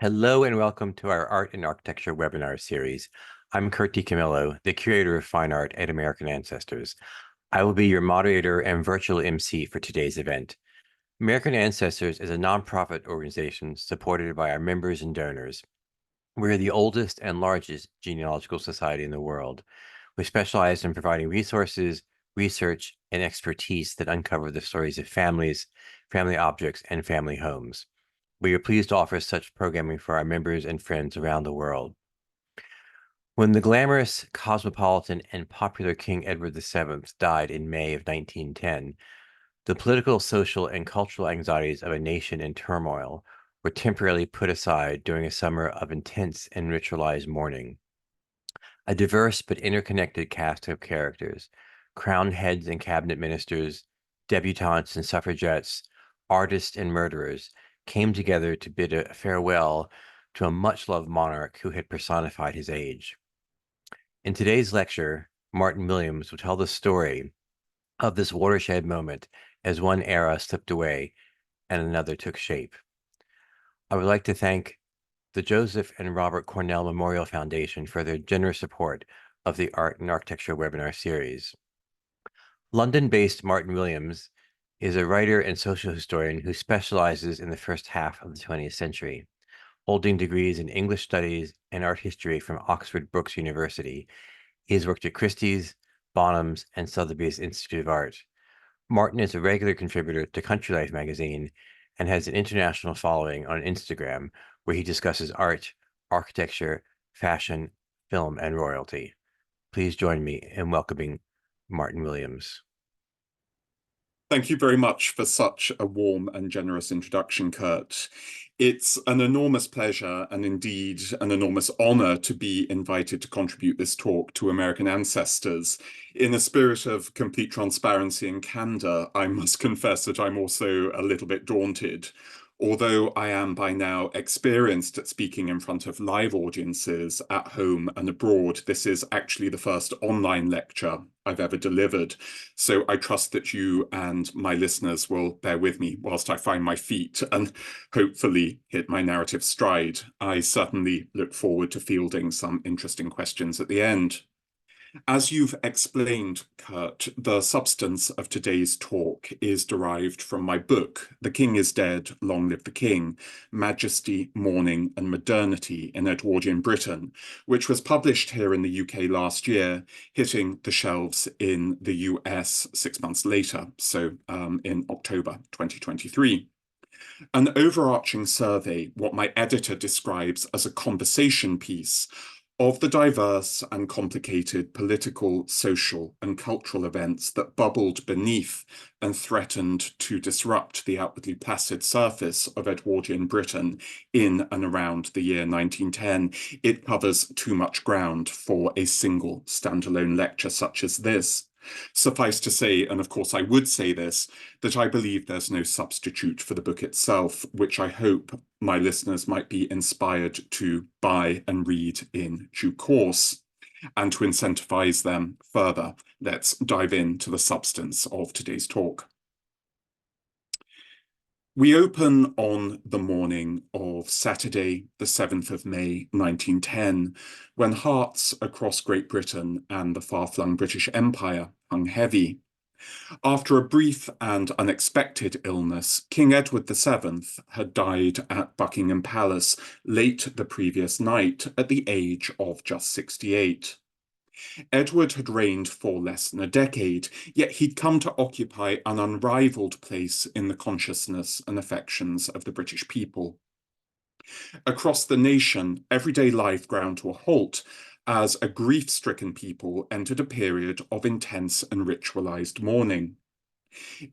Hello and welcome to our Art and Architecture webinar series. I'm Curt DiCamillo, the Curator of Fine Art at American Ancestors. I will be your moderator and virtual MC for today's event. American Ancestors is a nonprofit organization supported by our members and donors. We're the oldest and largest genealogical society in the world. We specialize in providing resources, research, and expertise that uncover the stories of families, family objects, and family homes. We are pleased to offer such programming for our members and friends around the world. When the glamorous, cosmopolitan, and popular King Edward VII died in May of 1910, the political, social, and cultural anxieties of a nation in turmoil were temporarily put aside during a summer of intense and ritualized mourning. A diverse but interconnected cast of characters, crowned heads and cabinet ministers, debutantes and suffragettes, artists and murderers, came together to bid a farewell to a much-loved monarch who had personified his age. In today's lecture, Martin Williams will tell the story of this watershed moment as one era slipped away and another took shape. I would like to thank the Joseph and Robert Cornell Memorial Foundation for their generous support of the Art and Architecture webinar series. London-based Martin Williams is a writer and social historian who specializes in the first half of the 20th century, holding degrees in English studies and art history from Oxford Brookes University. He has worked at Christie's, Bonhams, and Sotheby's Institute of Art. Martin is a regular contributor to Country Life magazine and has an international following on Instagram, where he discusses art, architecture, fashion, film, and royalty. Please join me in welcoming Martin Williams. Thank you very much for such a warm and generous introduction, Curt. It's an enormous pleasure and indeed an enormous honor to be invited to contribute this talk to American Ancestors. In a spirit of complete transparency and candor, I must confess that I'm also a little bit daunted. Although I am by now experienced at speaking in front of live audiences at home and abroad, this is actually the first online lecture I've ever delivered. So I trust that you and my listeners will bear with me whilst I find my feet and hopefully hit my narrative stride. I certainly look forward to fielding some interesting questions at the end. As you've explained, Curt, the substance of today's talk is derived from my book, The King is Dead, Long Live the King, Majesty, Mourning and Modernity in Edwardian Britain, which was published here in the UK last year, hitting the shelves in the US 6 months later, so in October 2023. An overarching survey, what my editor describes as a conversation piece, of the diverse and complicated political, social, and cultural events that bubbled beneath and threatened to disrupt the outwardly placid surface of Edwardian Britain in and around the year 1910. It covers too much ground for a single standalone lecture such as this. Suffice to say, and of course I would say this, that I believe there's no substitute for the book itself, which I hope my listeners might be inspired to buy and read in due course. And to incentivize them further, let's dive into the substance of today's talk. We open on the morning of Saturday, the 7th of May, 1910, when hearts across Great Britain and the far-flung British Empire hung heavy. After a brief and unexpected illness, King Edward VII had died at Buckingham Palace late the previous night at the age of just 68. Edward had reigned for less than a decade, yet he'd come to occupy an unrivaled place in the consciousness and affections of the British people. Across the nation, everyday life ground to a halt as a grief-stricken people entered a period of intense and ritualized mourning.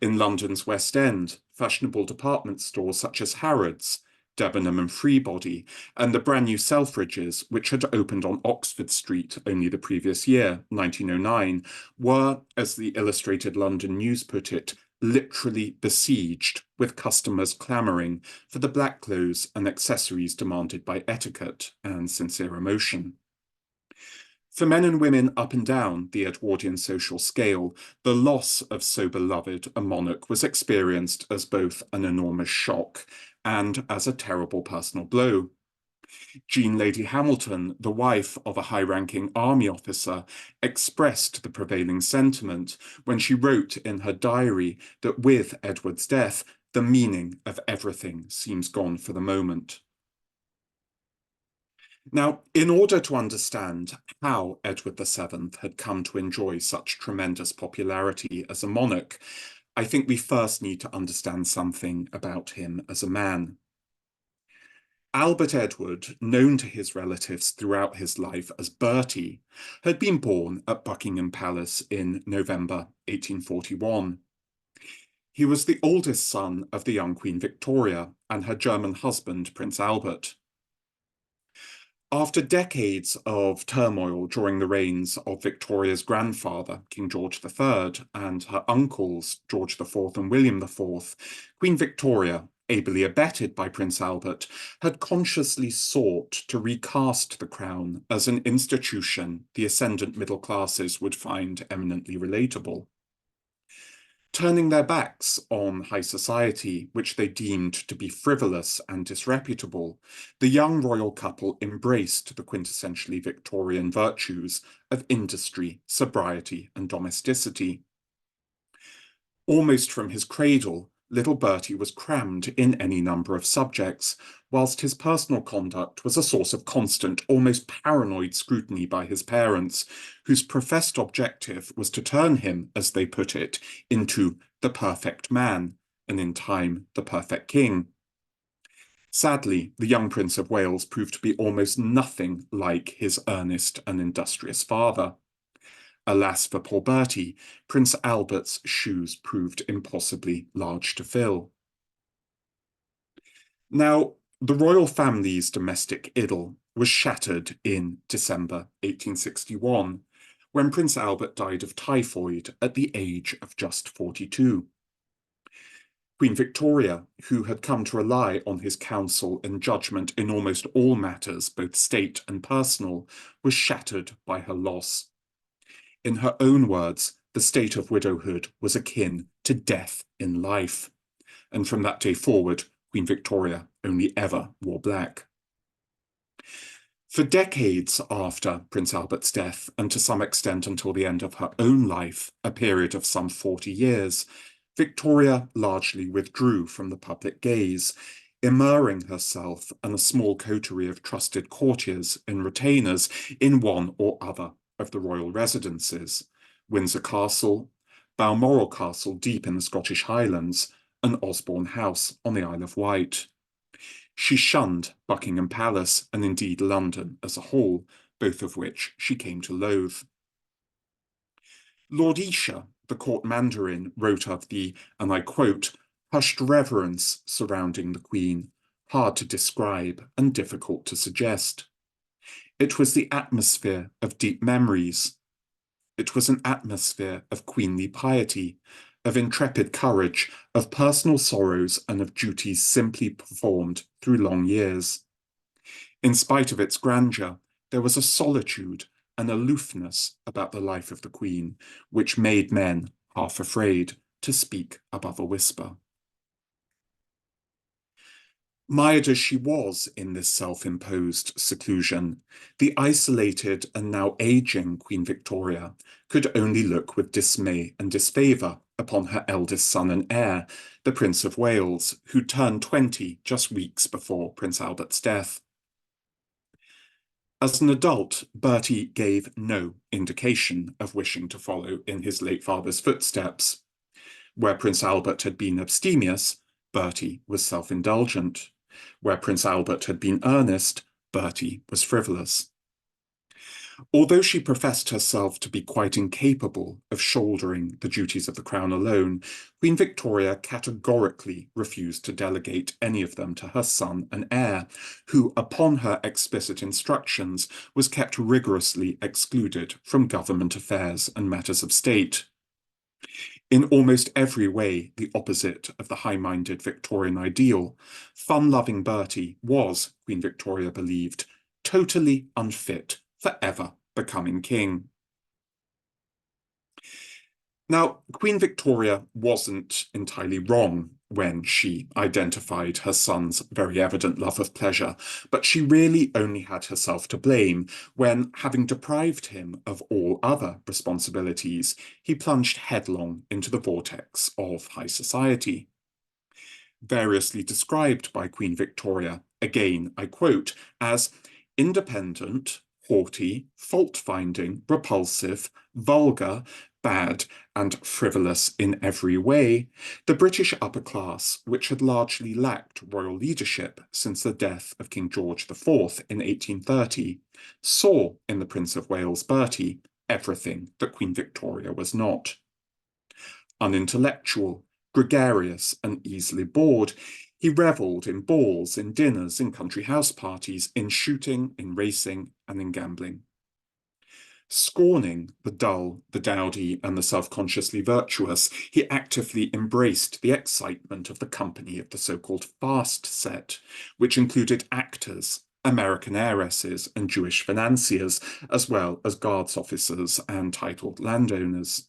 In London's West End, fashionable department stores such as Harrods, Debenham and Freebody, and the brand new Selfridges, which had opened on Oxford Street only the previous year, 1909, were, as the Illustrated London News put it, literally besieged, with customers clamouring for the black clothes and accessories demanded by etiquette and sincere emotion. For men and women up and down the Edwardian social scale, the loss of so beloved a monarch was experienced as both an enormous shock and as a terrible personal blow. Jean Lady Hamilton, the wife of a high-ranking army officer, expressed the prevailing sentiment when she wrote in her diary that with Edward's death, the meaning of everything seems gone for the moment. Now, in order to understand how Edward VII had come to enjoy such tremendous popularity as a monarch, I think we first need to understand something about him as a man. Albert Edward, known to his relatives throughout his life as Bertie, had been born at Buckingham Palace in November 1841. He was the oldest son of the young Queen Victoria and her German husband, Prince Albert. After decades of turmoil during the reigns of Victoria's grandfather, King George III, and her uncles, George IV and William IV, Queen Victoria, ably abetted by Prince Albert, had consciously sought to recast the crown as an institution the ascendant middle classes would find eminently relatable. Turning their backs on high society, which they deemed to be frivolous and disreputable, the young royal couple embraced the quintessentially Victorian virtues of industry, sobriety, and domesticity. Almost from his cradle, little Bertie was crammed in any number of subjects, whilst his personal conduct was a source of constant, almost paranoid scrutiny by his parents, whose professed objective was to turn him, as they put it, into the perfect man, and in time, the perfect king. Sadly, the young Prince of Wales proved to be almost nothing like his earnest and industrious father. Alas for poor Bertie, Prince Albert's shoes proved impossibly large to fill. Now, the royal family's domestic idyll was shattered in December 1861, when Prince Albert died of typhoid at the age of just 42. Queen Victoria, who had come to rely on his counsel and judgment in almost all matters, both state and personal, was shattered by her loss. In her own words, the state of widowhood was akin to death in life. And from that day forward, Queen Victoria only ever wore black. For decades after Prince Albert's death, and to some extent until the end of her own life, a period of some 40 years, Victoria largely withdrew from the public gaze, immuring herself and a small coterie of trusted courtiers and retainers in one or other of the royal residences: Windsor Castle, Balmoral Castle deep in the Scottish Highlands, and Osborne House on the Isle of Wight. She shunned Buckingham Palace and indeed London as a whole, both of which she came to loathe. Lord Esher, the court mandarin, wrote of the, and I quote, hushed reverence surrounding the Queen, hard to describe and difficult to suggest. It was the atmosphere of deep memories. It was an atmosphere of queenly piety, of intrepid courage, of personal sorrows, and of duties simply performed through long years. In spite of its grandeur, there was a solitude, an aloofness about the life of the Queen, which made men half afraid to speak above a whisper. Mired as she was in this self-imposed seclusion, the isolated and now aging Queen Victoria could only look with dismay and disfavour upon her eldest son and heir, the Prince of Wales, who turned 20 just weeks before Prince Albert's death. As an adult, Bertie gave no indication of wishing to follow in his late father's footsteps. Where Prince Albert had been abstemious, Bertie was self-indulgent. Where Prince Albert had been earnest, Bertie was frivolous. Although she professed herself to be quite incapable of shouldering the duties of the crown alone, Queen Victoria categorically refused to delegate any of them to her son and heir, who, upon her explicit instructions, was kept rigorously excluded from government affairs and matters of state. In almost every way the opposite of the high-minded Victorian ideal, fun-loving Bertie was, Queen Victoria believed, totally unfit for ever becoming king. Now, Queen Victoria wasn't entirely wrong when she identified her son's very evident love of pleasure, but she really only had herself to blame when, having deprived him of all other responsibilities, he plunged headlong into the vortex of high society. Variously described by Queen Victoria, again I quote, as independent, haughty, fault-finding, repulsive, vulgar, bad, and frivolous in every way, the British upper class, which had largely lacked royal leadership since the death of King George IV in 1830, saw in the Prince of Wales Bertie everything that Queen Victoria was not. Unintellectual, gregarious, and easily bored, he revelled in balls, in dinners, in country house parties, in shooting, in racing, and in gambling. Scorning the dull, the dowdy, and the self-consciously virtuous, he actively embraced the excitement of the company of the so-called fast set, which included actors, American heiresses, and Jewish financiers, as well as guards officers and titled landowners.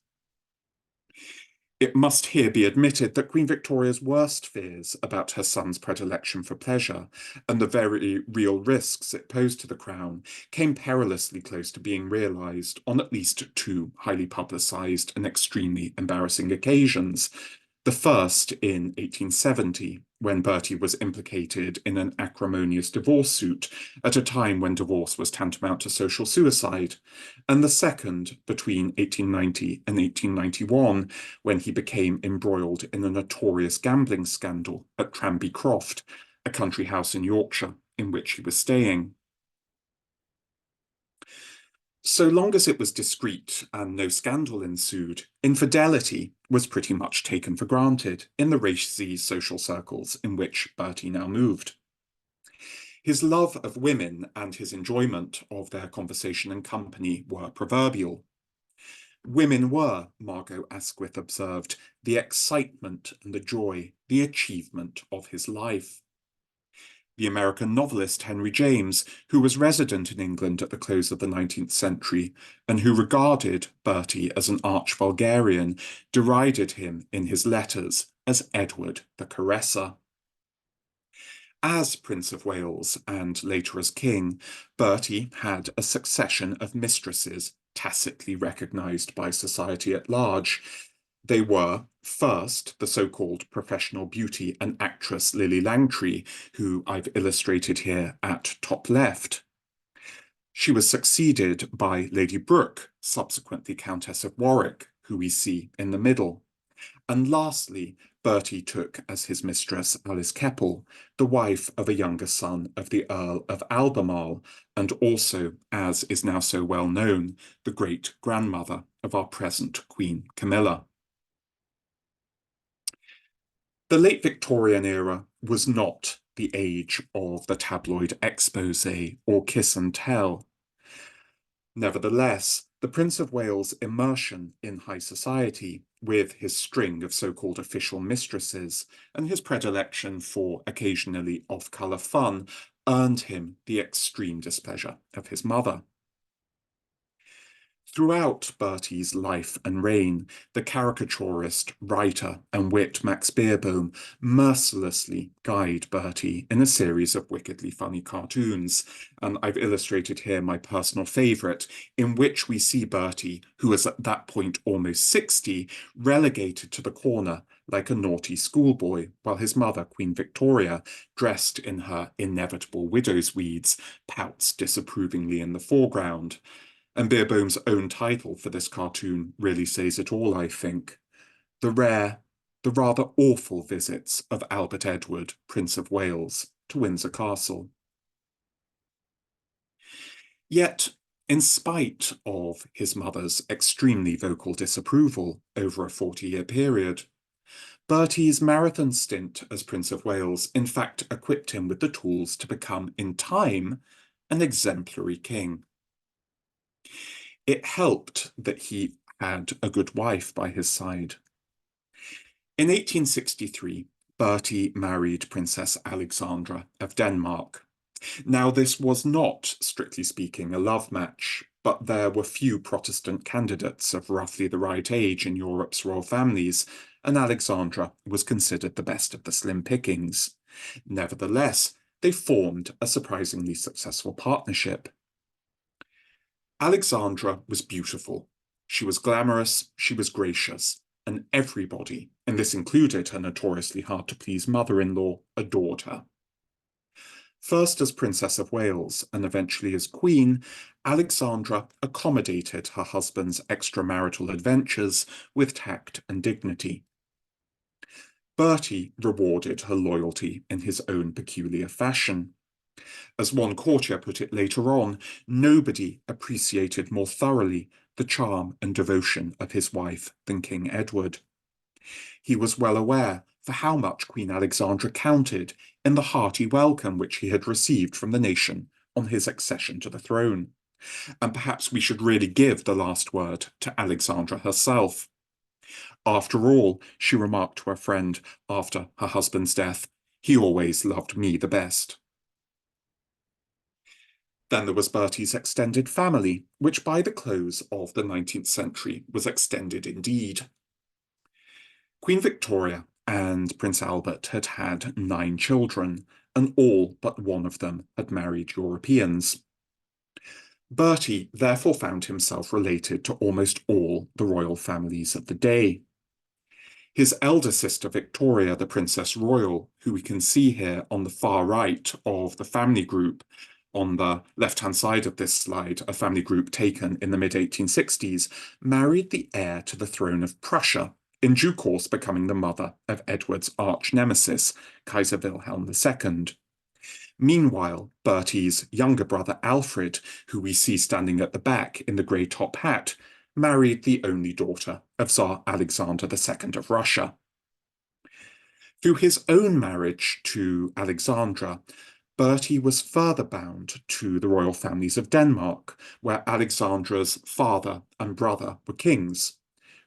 It must here be admitted that Queen Victoria's worst fears about her son's predilection for pleasure and the very real risks it posed to the crown came perilously close to being realised on at least two highly publicised and extremely embarrassing occasions. The first in 1870, when Bertie was implicated in an acrimonious divorce suit at a time when divorce was tantamount to social suicide, and the second between 1890 and 1891, when he became embroiled in a notorious gambling scandal at Tranby Croft, a country house in Yorkshire in which he was staying. So long as it was discreet and no scandal ensued, infidelity was pretty much taken for granted in the racy social circles in which Bertie now moved. His love of women and his enjoyment of their conversation and company were proverbial. Women were, Margot Asquith observed, the excitement and the joy, the achievement of his life. The American novelist Henry James, who was resident in England at the close of the 19th century, and who regarded Bertie as an arch-vulgarian, derided him in his letters as Edward the Caresser. As Prince of Wales, and later as King, Bertie had a succession of mistresses tacitly recognised by society at large. They were, first, the so-called professional beauty and actress Lily Langtry, who I've illustrated here at top left. She was succeeded by Lady Brooke, subsequently Countess of Warwick, who we see in the middle. And lastly, Bertie took as his mistress Alice Keppel, the wife of a younger son of the Earl of Albemarle, and also, as is now so well known, the great-grandmother of our present Queen Camilla. The late Victorian era was not the age of the tabloid expose or kiss and tell. Nevertheless, the Prince of Wales' immersion in high society, with his string of so-called official mistresses and his predilection for occasionally off-colour fun, earned him the extreme displeasure of his mother. Throughout Bertie's life and reign, the caricaturist, writer, and wit Max Beerbohm mercilessly guide Bertie in a series of wickedly funny cartoons, and I've illustrated here my personal favourite, in which we see Bertie, who is at that point almost 60, relegated to the corner like a naughty schoolboy, while his mother, Queen Victoria, dressed in her inevitable widow's weeds, pouts disapprovingly in the foreground. And Beerbohm's own title for this cartoon really says it all, I think. The rather awful visits of Albert Edward, Prince of Wales, to Windsor Castle. Yet, in spite of his mother's extremely vocal disapproval over a 40-year period, Bertie's marathon stint as Prince of Wales in fact equipped him with the tools to become, in time, an exemplary king. It helped that he had a good wife by his side. In 1863, Bertie married Princess Alexandra of Denmark. Now, this was not, strictly speaking, a love match, but there were few Protestant candidates of roughly the right age in Europe's royal families, and Alexandra was considered the best of the slim pickings. Nevertheless, they formed a surprisingly successful partnership. Alexandra was beautiful. She was glamorous, she was gracious, and everybody, and this included her notoriously hard-to-please mother-in-law, adored her. First as Princess of Wales and eventually as Queen, Alexandra accommodated her husband's extramarital adventures with tact and dignity. Bertie rewarded her loyalty in his own peculiar fashion. As one courtier put it later on, nobody appreciated more thoroughly the charm and devotion of his wife than King Edward. He was well aware for how much Queen Alexandra counted in the hearty welcome which he had received from the nation on his accession to the throne. And perhaps we should really give the last word to Alexandra herself. After all, she remarked to her friend after her husband's death, he always loved me the best. Then there was Bertie's extended family, which by the close of the 19th century was extended indeed. Queen Victoria and Prince Albert had had 9 children, and all but one of them had married Europeans. Bertie therefore found himself related to almost all the royal families of the day. His elder sister Victoria, the Princess Royal, who we can see here on the far right of the family group, on the left-hand side of this slide, a family group taken in the mid-1860s, married the heir to the throne of Prussia, in due course becoming the mother of Edward's arch-nemesis, Kaiser Wilhelm II. Meanwhile, Bertie's younger brother Alfred, who we see standing at the back in the grey top hat, married the only daughter of Tsar Alexander II of Russia. Through his own marriage to Alexandra, Bertie was further bound to the royal families of Denmark, where Alexandra's father and brother were kings,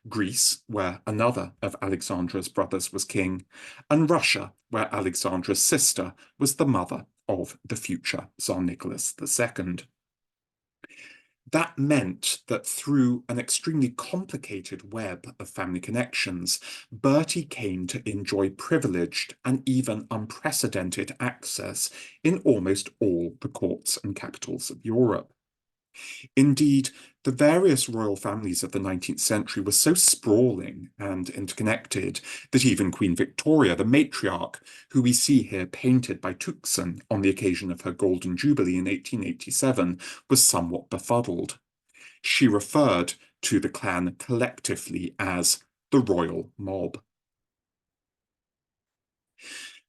Greece, where another of Alexandra's brothers was king, and Russia, where Alexandra's sister was the mother of the future Tsar Nicholas II. That meant that through an extremely complicated web of family connections, Bertie came to enjoy privileged and even unprecedented access in almost all the courts and capitals of Europe. Indeed, the various royal families of the 19th century were so sprawling and interconnected that even Queen Victoria, the matriarch, who we see here painted by Tuxen on the occasion of her Golden Jubilee in 1887, was somewhat befuddled. She referred to the clan collectively as the royal mob.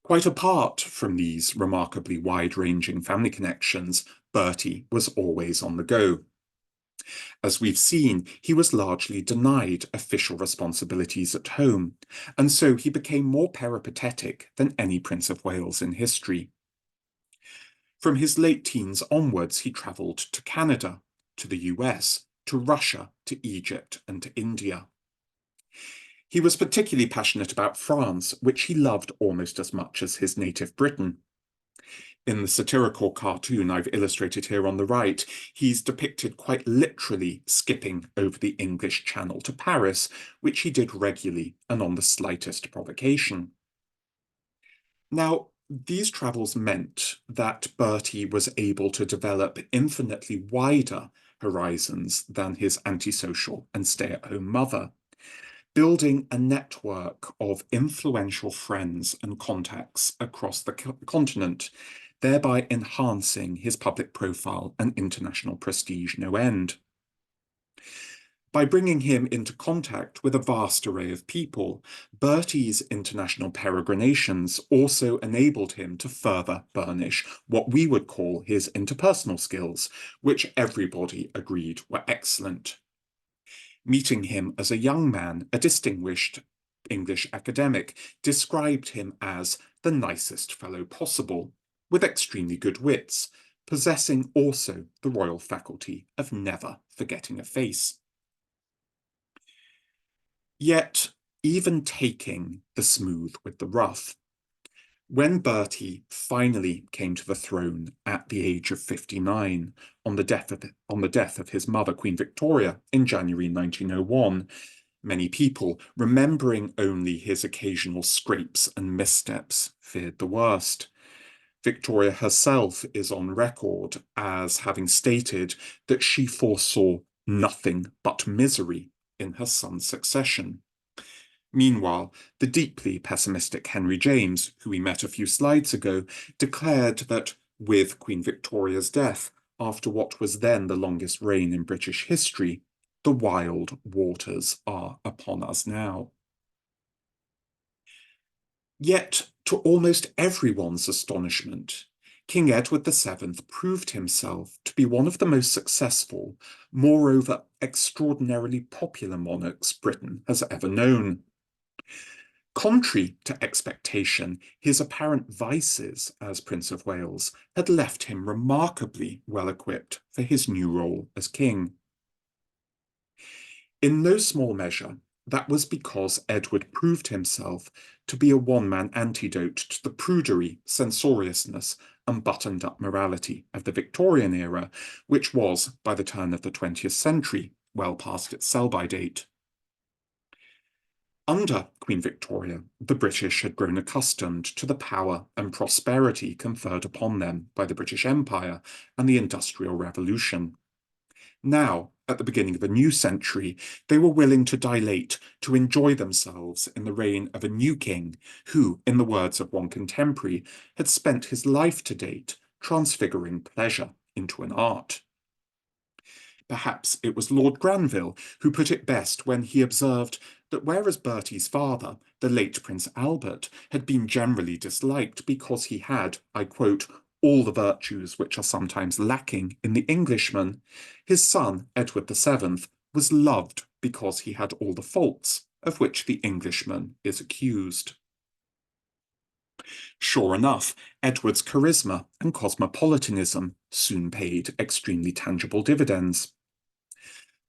Quite apart from these remarkably wide-ranging family connections, Bertie was always on the go. As we've seen, he was largely denied official responsibilities at home, and so he became more peripatetic than any Prince of Wales in history. From his late teens onwards, he travelled to Canada, to the US, to Russia, to Egypt, and to India. He was particularly passionate about France, which he loved almost as much as his native Britain. In the satirical cartoon I've illustrated here on the right, he's depicted quite literally skipping over the English Channel to Paris, which he did regularly and on the slightest provocation. Now, these travels meant that Bertie was able to develop infinitely wider horizons than his antisocial and stay-at-home mother, building a network of influential friends and contacts across the continent, thereby enhancing his public profile and international prestige no end. By bringing him into contact with a vast array of people, Bertie's international peregrinations also enabled him to further burnish what we would call his interpersonal skills, which everybody agreed were excellent. Meeting him as a young man, a distinguished English academic described him as the nicest fellow possible, with extremely good wits, possessing also the royal faculty of never forgetting a face. Yet, even taking the smooth with the rough, when Bertie finally came to the throne at the age of 59, on the death of his mother, Queen Victoria, in January 1901, Many people, remembering only his occasional scrapes and missteps, feared the worst. Victoria herself is on record as having stated that she foresaw nothing but misery in her son's succession. Meanwhile, the deeply pessimistic Henry James, who we met a few slides ago, declared that with Queen Victoria's death, after what was then the longest reign in British history, the wild waters are upon us now. Yet, to almost everyone's astonishment, King Edward VII proved himself to be one of the most successful, moreover extraordinarily popular monarchs Britain has ever known. Contrary to expectation, his apparent vices as Prince of Wales had left him remarkably well equipped for his new role as king. In no small measure, that was because Edward proved himself to be a one-man antidote to the prudery, censoriousness, and buttoned-up morality of the Victorian era, which was, by the turn of the 20th century, well past its sell-by date. Under Queen Victoria, the British had grown accustomed to the power and prosperity conferred upon them by the British Empire and the Industrial Revolution. Now, at the beginning of a new century, they were willing to dilate, to enjoy themselves in the reign of a new king who, in the words of one contemporary, had spent his life to date transfiguring pleasure into an art. Perhaps it was Lord Granville who put it best when he observed that whereas Bertie's father, the late Prince Albert, had been generally disliked because he had, I quote, all the virtues which are sometimes lacking in the Englishman, his son, Edward VII, was loved because he had all the faults of which the Englishman is accused. Sure enough, Edward's charisma and cosmopolitanism soon paid extremely tangible dividends.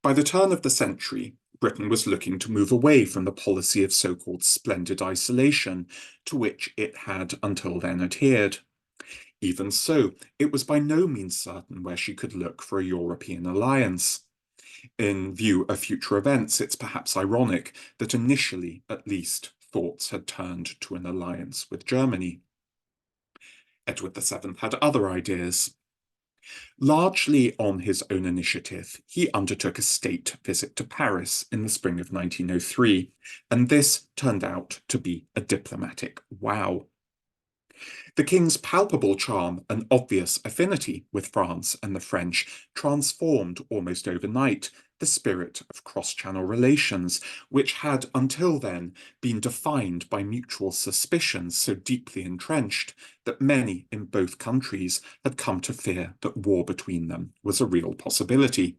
By the turn of the century, Britain was looking to move away from the policy of so-called splendid isolation to which it had until then adhered. Even so, it was by no means certain where she could look for a European alliance. In view of future events, it's perhaps ironic that initially, at least, thoughts had turned to an alliance with Germany. Edward VII had other ideas. Largely on his own initiative, he undertook a state visit to Paris in the spring of 1903, and this turned out to be a diplomatic wow. The king's palpable charm and obvious affinity with France and the French transformed almost overnight the spirit of cross-channel relations, which had until then been defined by mutual suspicions so deeply entrenched that many in both countries had come to fear that war between them was a real possibility.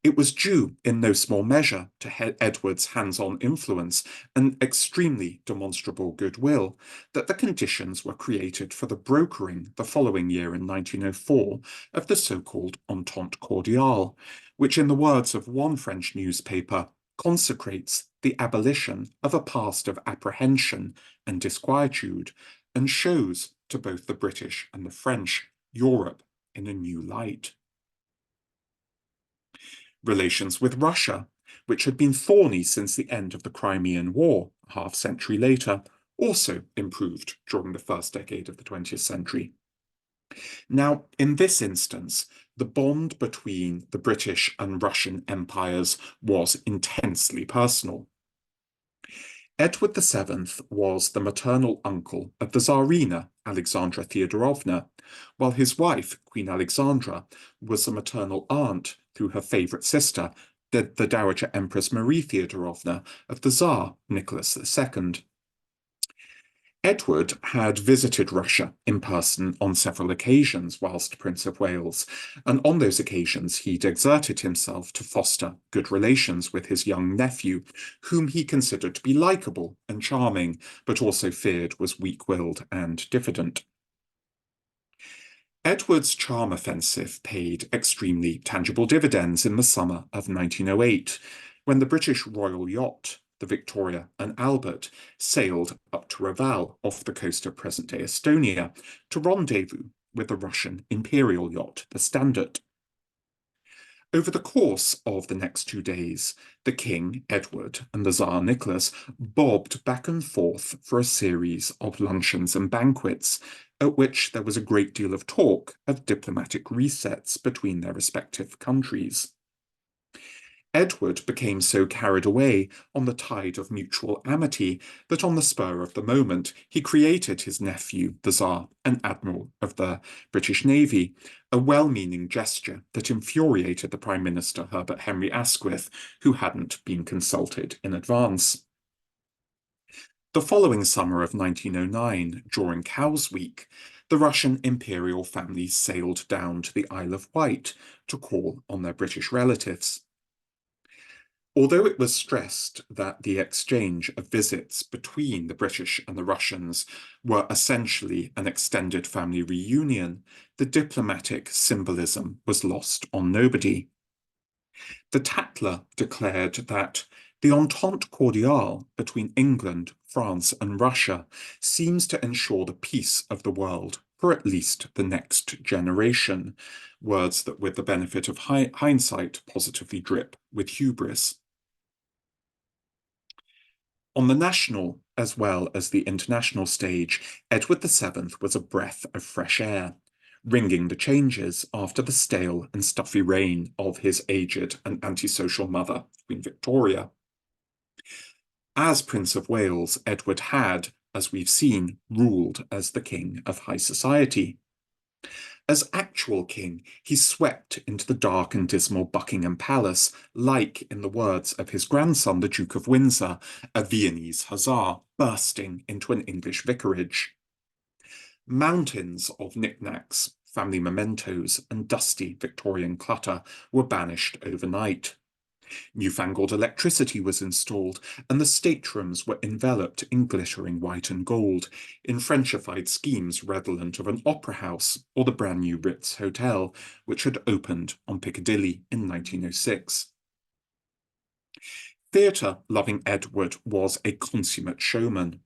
It was due in no small measure to Edward's hands-on influence and extremely demonstrable goodwill that the conditions were created for the brokering the following year in 1904 of the so-called Entente Cordiale, which in the words of one French newspaper consecrates the abolition of a past of apprehension and disquietude and shows to both the British and the French Europe in a new light. Relations with Russia, which had been thorny since the end of the Crimean War, a half-century later, also improved during the first decade of the 20th century. Now, in this instance, the bond between the British and Russian empires was intensely personal. Edward VII was the maternal uncle of the Tsarina, Alexandra Theodorovna, while his wife, Queen Alexandra, was the maternal aunt through her favourite sister, the Dowager Empress Marie Theodorovna of the Tsar, Nicholas II. Edward had visited Russia in person on several occasions whilst Prince of Wales, and on those occasions he'd exerted himself to foster good relations with his young nephew, whom he considered to be likeable and charming, but also feared was weak-willed and diffident. Edward's charm offensive paid extremely tangible dividends in the summer of 1908, when the British royal yacht, the Victoria and Albert, sailed up to Reval off the coast of present-day Estonia to rendezvous with the Russian imperial yacht, the Standard. Over the course of the next 2 days, the King, Edward, and the Tsar Nicholas bobbed back and forth for a series of luncheons and banquets, at which there was a great deal of talk of diplomatic resets between their respective countries. Edward became so carried away on the tide of mutual amity that on the spur of the moment he created his nephew, the Tsar, an admiral of the British Navy, a well-meaning gesture that infuriated the Prime Minister Herbert Henry Asquith, who hadn't been consulted in advance. The following summer of 1909, during Cowes Week, the Russian imperial family sailed down to the Isle of Wight to call on their British relatives. Although it was stressed that the exchange of visits between the British and the Russians were essentially an extended family reunion, the diplomatic symbolism was lost on nobody. The Tatler declared that the entente cordiale between England, France, and Russia seems to ensure the peace of the world for at least the next generation, words that, with the benefit of hindsight, positively drip with hubris. On the national as well as the international stage, Edward VII was a breath of fresh air, ringing the changes after the stale and stuffy reign of his aged and antisocial mother, Queen Victoria. As Prince of Wales, Edward had, as we've seen, ruled as the king of high society. As actual king, he swept into the dark and dismal Buckingham Palace, like, in the words of his grandson, the Duke of Windsor, a Viennese hussar bursting into an English vicarage. Mountains of knickknacks, family mementos, and dusty Victorian clutter were banished overnight. Newfangled electricity was installed, and the staterooms were enveloped in glittering white and gold, in Frenchified schemes redolent of an opera house or the brand new Ritz Hotel, which had opened on Piccadilly in 1906. Theatre-loving Edward was a consummate showman.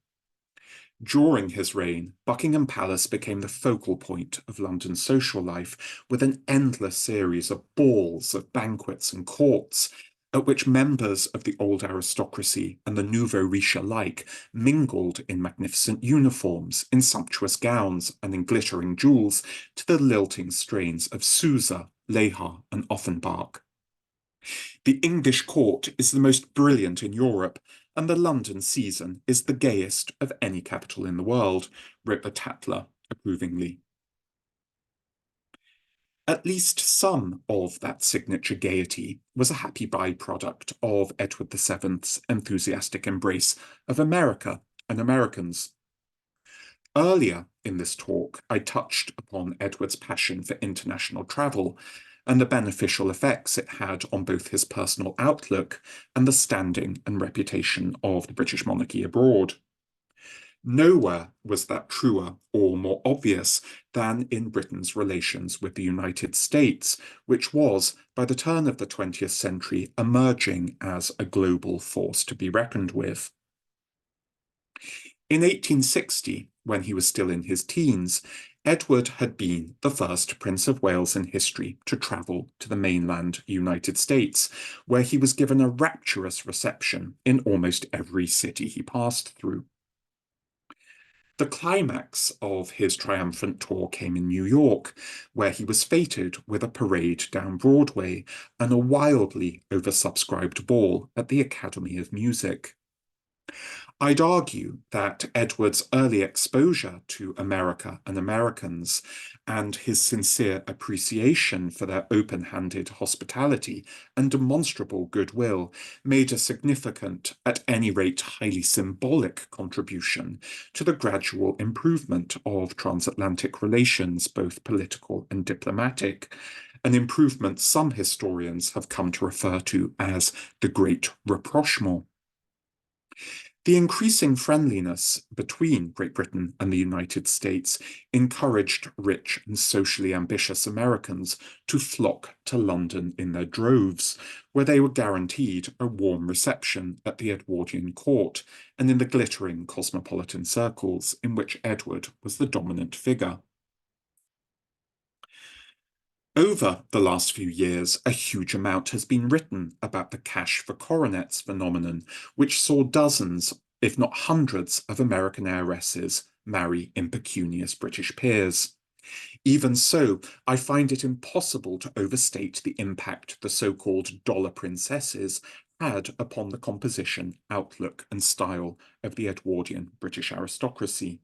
During his reign, Buckingham Palace became the focal point of London's social life, with an endless series of balls, of banquets and courts, at which members of the old aristocracy and the nouveau riche alike mingled in magnificent uniforms, in sumptuous gowns, and in glittering jewels, to the lilting strains of Sousa, Lehar, and Offenbach. The English court is the most brilliant in Europe, and the London season is the gayest of any capital in the world, wrote the Tatler approvingly. At least some of that signature gaiety was a happy byproduct of Edward VII's enthusiastic embrace of America and Americans. Earlier in this talk, I touched upon Edward's passion for international travel and the beneficial effects it had on both his personal outlook and the standing and reputation of the British monarchy abroad. Nowhere was that truer or more obvious than in Britain's relations with the United States, which was, by the turn of the 20th century, emerging as a global force to be reckoned with. In 1860, when he was still in his teens, Edward had been the first Prince of Wales in history to travel to the mainland United States, where he was given a rapturous reception in almost every city he passed through. The climax of his triumphant tour came in New York, where he was feted with a parade down Broadway and a wildly oversubscribed ball at the Academy of Music. I'd argue that Edward's early exposure to America and Americans and his sincere appreciation for their open-handed hospitality and demonstrable goodwill made a significant, at any rate highly symbolic, contribution to the gradual improvement of transatlantic relations, both political and diplomatic, an improvement some historians have come to refer to as the Great Rapprochement. The increasing friendliness between Great Britain and the United States encouraged rich and socially ambitious Americans to flock to London in their droves, where they were guaranteed a warm reception at the Edwardian court and in the glittering cosmopolitan circles in which Edward was the dominant figure. Over the last few years, a huge amount has been written about the cash for coronets phenomenon, which saw dozens, if not hundreds, of American heiresses marry impecunious British peers. Even so, I find it impossible to overstate the impact the so-called dollar princesses had upon the composition, outlook, and style of the Edwardian British aristocracy.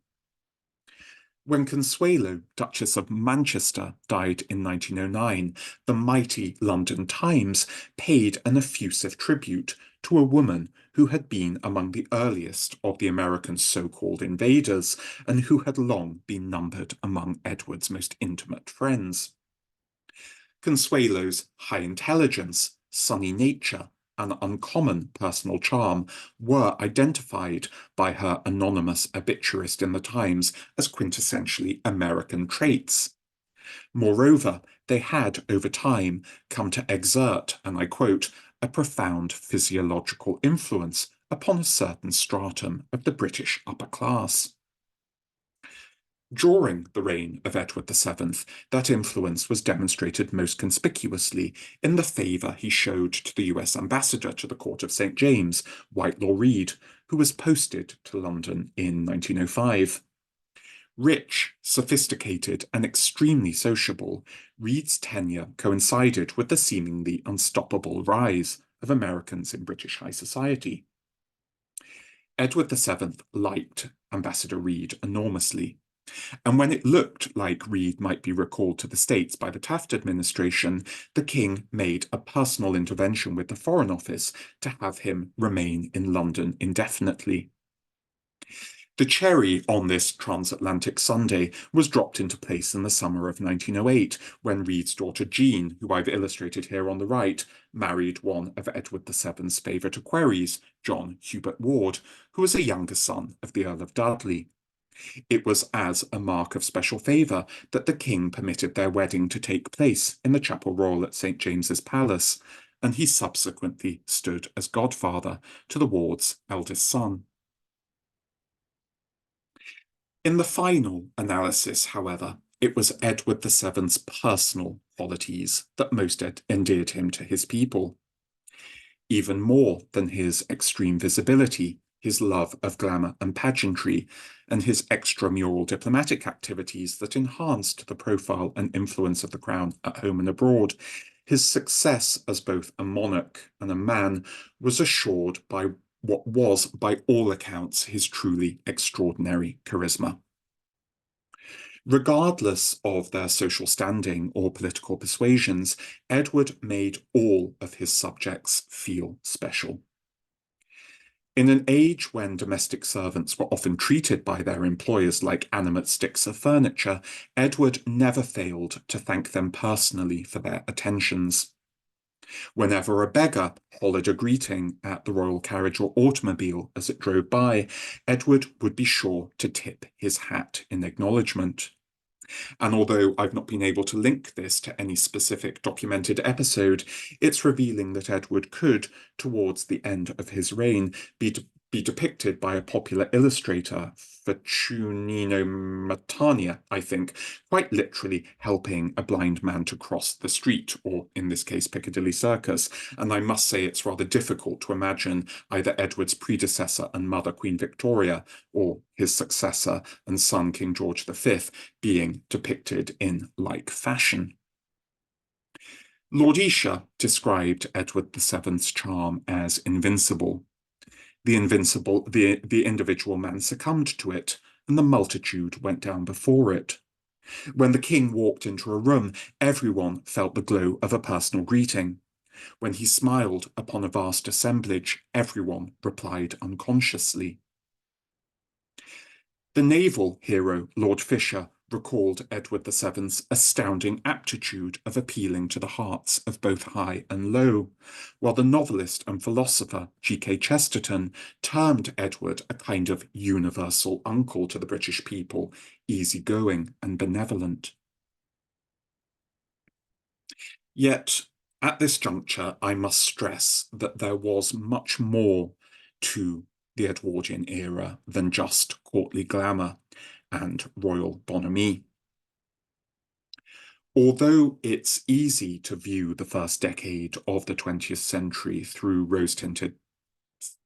When Consuelo, Duchess of Manchester, died in 1909, the mighty London Times paid an effusive tribute to a woman who had been among the earliest of the American so-called invaders and who had long been numbered among Edward's most intimate friends. Consuelo's high intelligence, sunny nature, and uncommon personal charm were identified by her anonymous obituarist in the Times as quintessentially American traits. Moreover, they had, over time, come to exert, and I quote, a profound physiological influence upon a certain stratum of the British upper class. During the reign of Edward VII, that influence was demonstrated most conspicuously in the favour he showed to the US ambassador to the court of St. James, Whitelaw Reid, who was posted to London in 1905. Rich, sophisticated, and extremely sociable, Reid's tenure coincided with the seemingly unstoppable rise of Americans in British high society. Edward VII liked Ambassador Reid enormously. And when it looked like Reid might be recalled to the States by the Taft administration, the King made a personal intervention with the Foreign Office to have him remain in London indefinitely. The cherry on this transatlantic sundae was dropped into place in the summer of 1908, when Reid's daughter Jean, who I've illustrated here on the right, married one of Edward VII's favourite equerries, John Hubert Ward, who was a younger son of the Earl of Dudley. It was as a mark of special favour that the King permitted their wedding to take place in the Chapel Royal at St. James's Palace, and he subsequently stood as godfather to the Wards' eldest son. In the final analysis, however, it was Edward VII's personal qualities that most endeared him to his people. Even more than his extreme visibility, his love of glamour and pageantry, and his extramural diplomatic activities that enhanced the profile and influence of the crown at home and abroad, his success as both a monarch and a man was assured by what was, by all accounts, his truly extraordinary charisma. Regardless of their social standing or political persuasions, Edward made all of his subjects feel special. In an age when domestic servants were often treated by their employers like animate sticks of furniture, Edward never failed to thank them personally for their attentions. Whenever a beggar hollered a greeting at the royal carriage or automobile as it drove by, Edward would be sure to tip his hat in acknowledgement. And although I've not been able to link this to any specific documented episode, it's revealing that Edward could, towards the end of his reign, be depicted by a popular illustrator, Fortunino Matania, I think, quite literally helping a blind man to cross the street, or in this case, Piccadilly Circus. And I must say it's rather difficult to imagine either Edward's predecessor and mother, Queen Victoria, or his successor and son, King George V, being depicted in like fashion. Lord Esher described Edward VII's charm as invincible. The individual man succumbed to it, and the multitude went down before it. When the king walked into a room, everyone felt the glow of a personal greeting. When he smiled upon a vast assemblage, everyone replied unconsciously. The naval hero, Lord Fisher, recalled Edward VII's astounding aptitude of appealing to the hearts of both high and low, while the novelist and philosopher G.K. Chesterton termed Edward a kind of universal uncle to the British people, easygoing and benevolent. Yet, at this juncture, I must stress that there was much more to the Edwardian era than just courtly glamour and royal bonhomie. Although it's easy to view the first decade of the 20th century through rose-tinted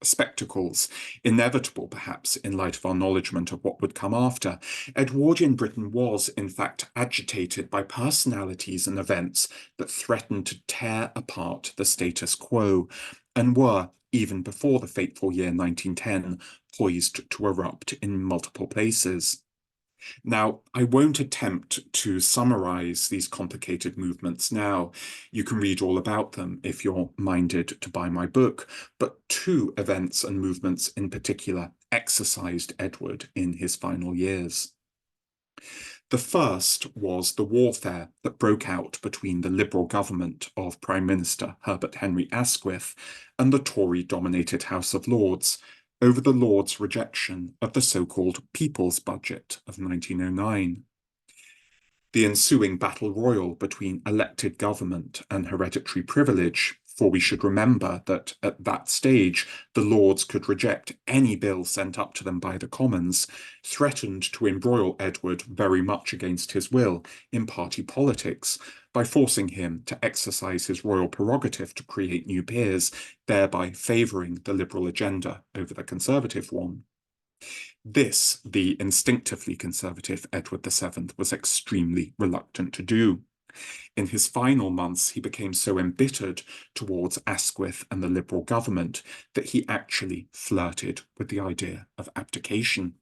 spectacles, inevitable perhaps in light of our acknowledgement of what would come after, Edwardian Britain was in fact agitated by personalities and events that threatened to tear apart the status quo and were, even before the fateful year 1910, poised to erupt in multiple places. Now, I won't attempt to summarize these complicated movements now. You can read all about them if you're minded to buy my book, but two events and movements in particular exercised Edward in his final years. The first was the warfare that broke out between the Liberal government of Prime Minister Herbert Henry Asquith and the Tory-dominated House of Lords over the Lords' rejection of the so-called People's Budget of 1909. The ensuing battle royal between elected government and hereditary privilege, for we should remember that at that stage the Lords could reject any bill sent up to them by the Commons, threatened to embroil Edward very much against his will in party politics by forcing him to exercise his royal prerogative to create new peers, thereby favouring the Liberal agenda over the Conservative one. This, the instinctively conservative Edward VII was extremely reluctant to do. In his final months, he became so embittered towards Asquith and the Liberal government that he actually flirted with the idea of abdication.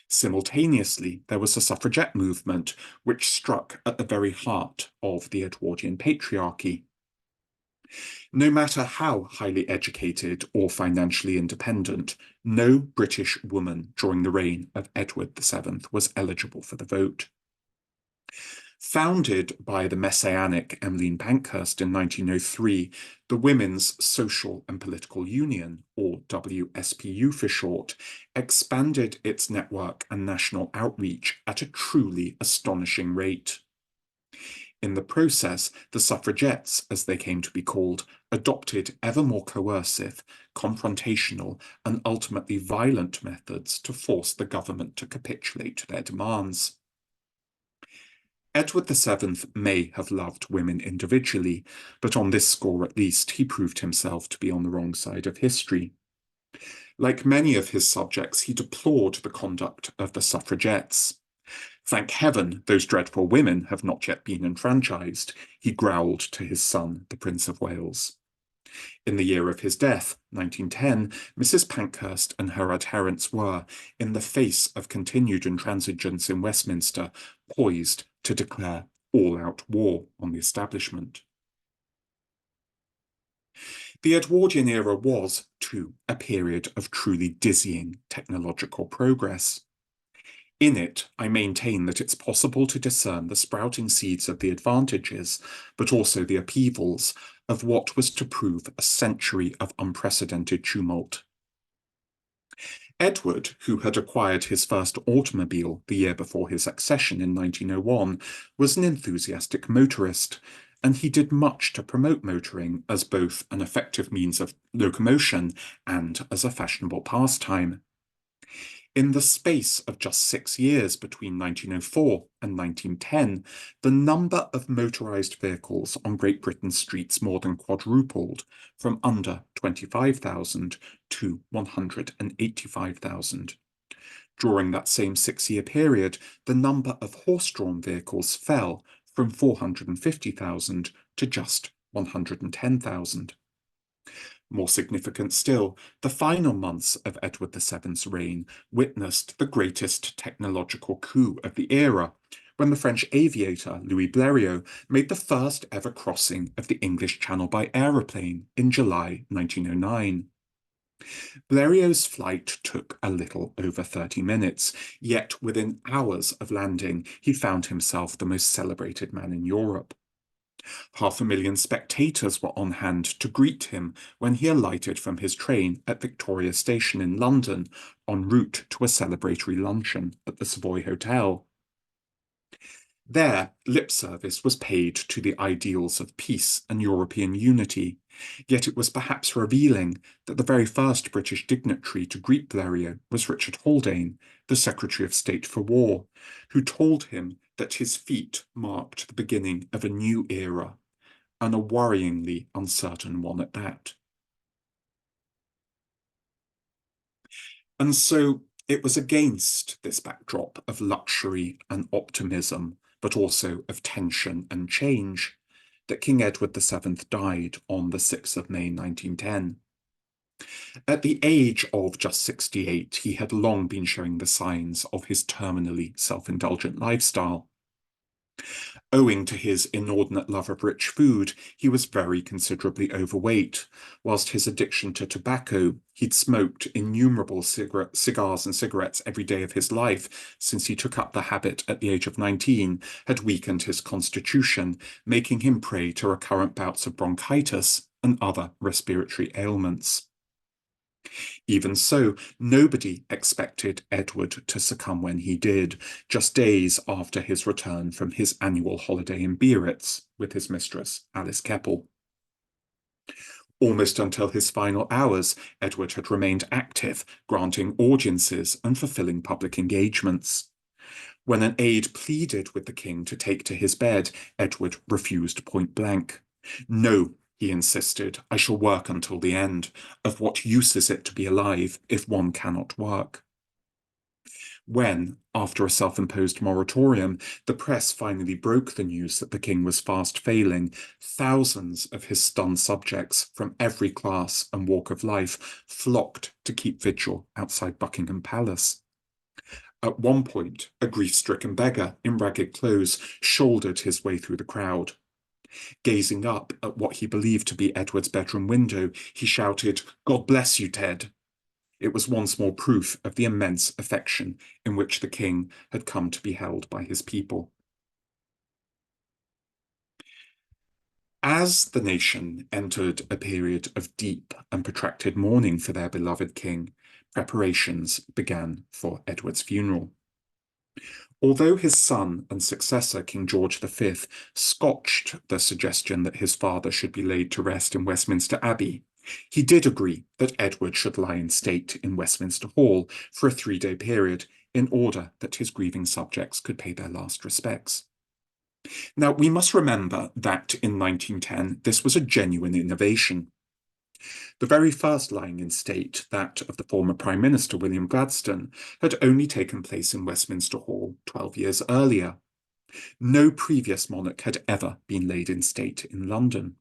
Simultaneously, there was a suffragette movement which struck at the very heart of the Edwardian patriarchy. No matter how highly educated or financially independent, no British woman during the reign of Edward VII was eligible for the vote. Founded by the messianic Emmeline Pankhurst in 1903, the Women's Social and Political Union, or WSPU for short, expanded its network and national outreach at a truly astonishing rate. In the process, the suffragettes, as they came to be called, adopted ever more coercive, confrontational, and ultimately violent methods to force the government to capitulate to their demands. Edward VII may have loved women individually, but on this score at least he proved himself to be on the wrong side of history. Like many of his subjects, he deplored the conduct of the suffragettes. Thank heaven those dreadful women have not yet been enfranchised, he growled to his son, the Prince of Wales. In the year of his death, 1910, Mrs. Pankhurst and her adherents were, in the face of continued intransigence in Westminster, poised to declare all-out war on the establishment. The Edwardian era was, too, a period of truly dizzying technological progress. In it, I maintain that it's possible to discern the sprouting seeds of the advantages, but also the upheavals, of what was to prove a century of unprecedented tumult. Edward, who had acquired his first automobile the year before his accession in 1901, was an enthusiastic motorist, and he did much to promote motoring as both an effective means of locomotion and as a fashionable pastime. In the space of just 6 years between 1904 and 1910, the number of motorised vehicles on Great Britain's streets more than quadrupled, from under 25,000 to 185,000. During that same 6-year period, the number of horse-drawn vehicles fell from 450,000 to just 110,000. More significant still, the final months of Edward VII's reign witnessed the greatest technological coup of the era, when the French aviator Louis Blériot made the first ever crossing of the English Channel by aeroplane in July 1909. Blériot's flight took a little over 30 minutes, yet within hours of landing, he found himself the most celebrated man in Europe. 500,000 spectators were on hand to greet him when he alighted from his train at Victoria Station in London, en route to a celebratory luncheon at the Savoy Hotel. There, lip service was paid to the ideals of peace and European unity, yet it was perhaps revealing that the very first British dignitary to greet Blériot was Richard Haldane, the Secretary of State for War, who told him that his feat marked the beginning of a new era, and a worryingly uncertain one at that. And so it was against this backdrop of luxury and optimism, but also of tension and change, that King Edward VII died on the 6th of May 1910. At the age of just 68, he had long been showing the signs of his terminally self-indulgent lifestyle. Owing to his inordinate love of rich food, he was very considerably overweight, whilst his addiction to tobacco, he'd smoked innumerable cigars and cigarettes every day of his life since he took up the habit at the age of 19, had weakened his constitution, making him prey to recurrent bouts of bronchitis and other respiratory ailments. Even so, nobody expected Edward to succumb when he did, just days after his return from his annual holiday in Biarritz with his mistress, Alice Keppel. Almost until his final hours, Edward had remained active, granting audiences and fulfilling public engagements. When an aide pleaded with the king to take to his bed, Edward refused point blank. No, he insisted, I shall work until the end. Of what use is it to be alive if one cannot work? When, after a self-imposed moratorium, the press finally broke the news that the king was fast failing, thousands of his stunned subjects from every class and walk of life flocked to keep vigil outside Buckingham Palace. At one point, a grief-stricken beggar in ragged clothes shouldered his way through the crowd. Gazing up at what he believed to be Edward's bedroom window, he shouted, "God bless you, Ted." It was once more proof of the immense affection in which the king had come to be held by his people. As the nation entered a period of deep and protracted mourning for their beloved king, preparations began for Edward's funeral. Although his son and successor, King George V, scotched the suggestion that his father should be laid to rest in Westminster Abbey, he did agree that Edward should lie in state in Westminster Hall for a 3-day period in order that his grieving subjects could pay their last respects. Now, we must remember that in 1910, this was a genuine innovation. The very first lying in state, that of the former Prime Minister William Gladstone, had only taken place in Westminster Hall 12 years earlier. No previous monarch had ever been laid in state in London.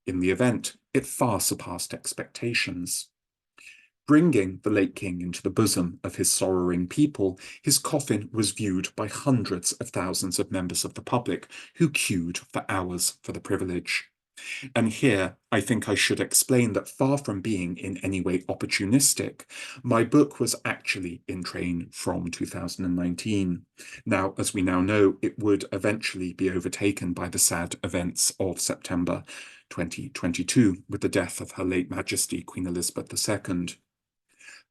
In the event, it far surpassed expectations. Bringing the late king into the bosom of his sorrowing people, his coffin was viewed by hundreds of thousands of members of the public who queued for hours for the privilege. And here, I think I should explain that far from being in any way opportunistic, my book was actually in train from 2019. Now, as we now know, it would eventually be overtaken by the sad events of September 2022, with the death of Her late Majesty, Queen Elizabeth II.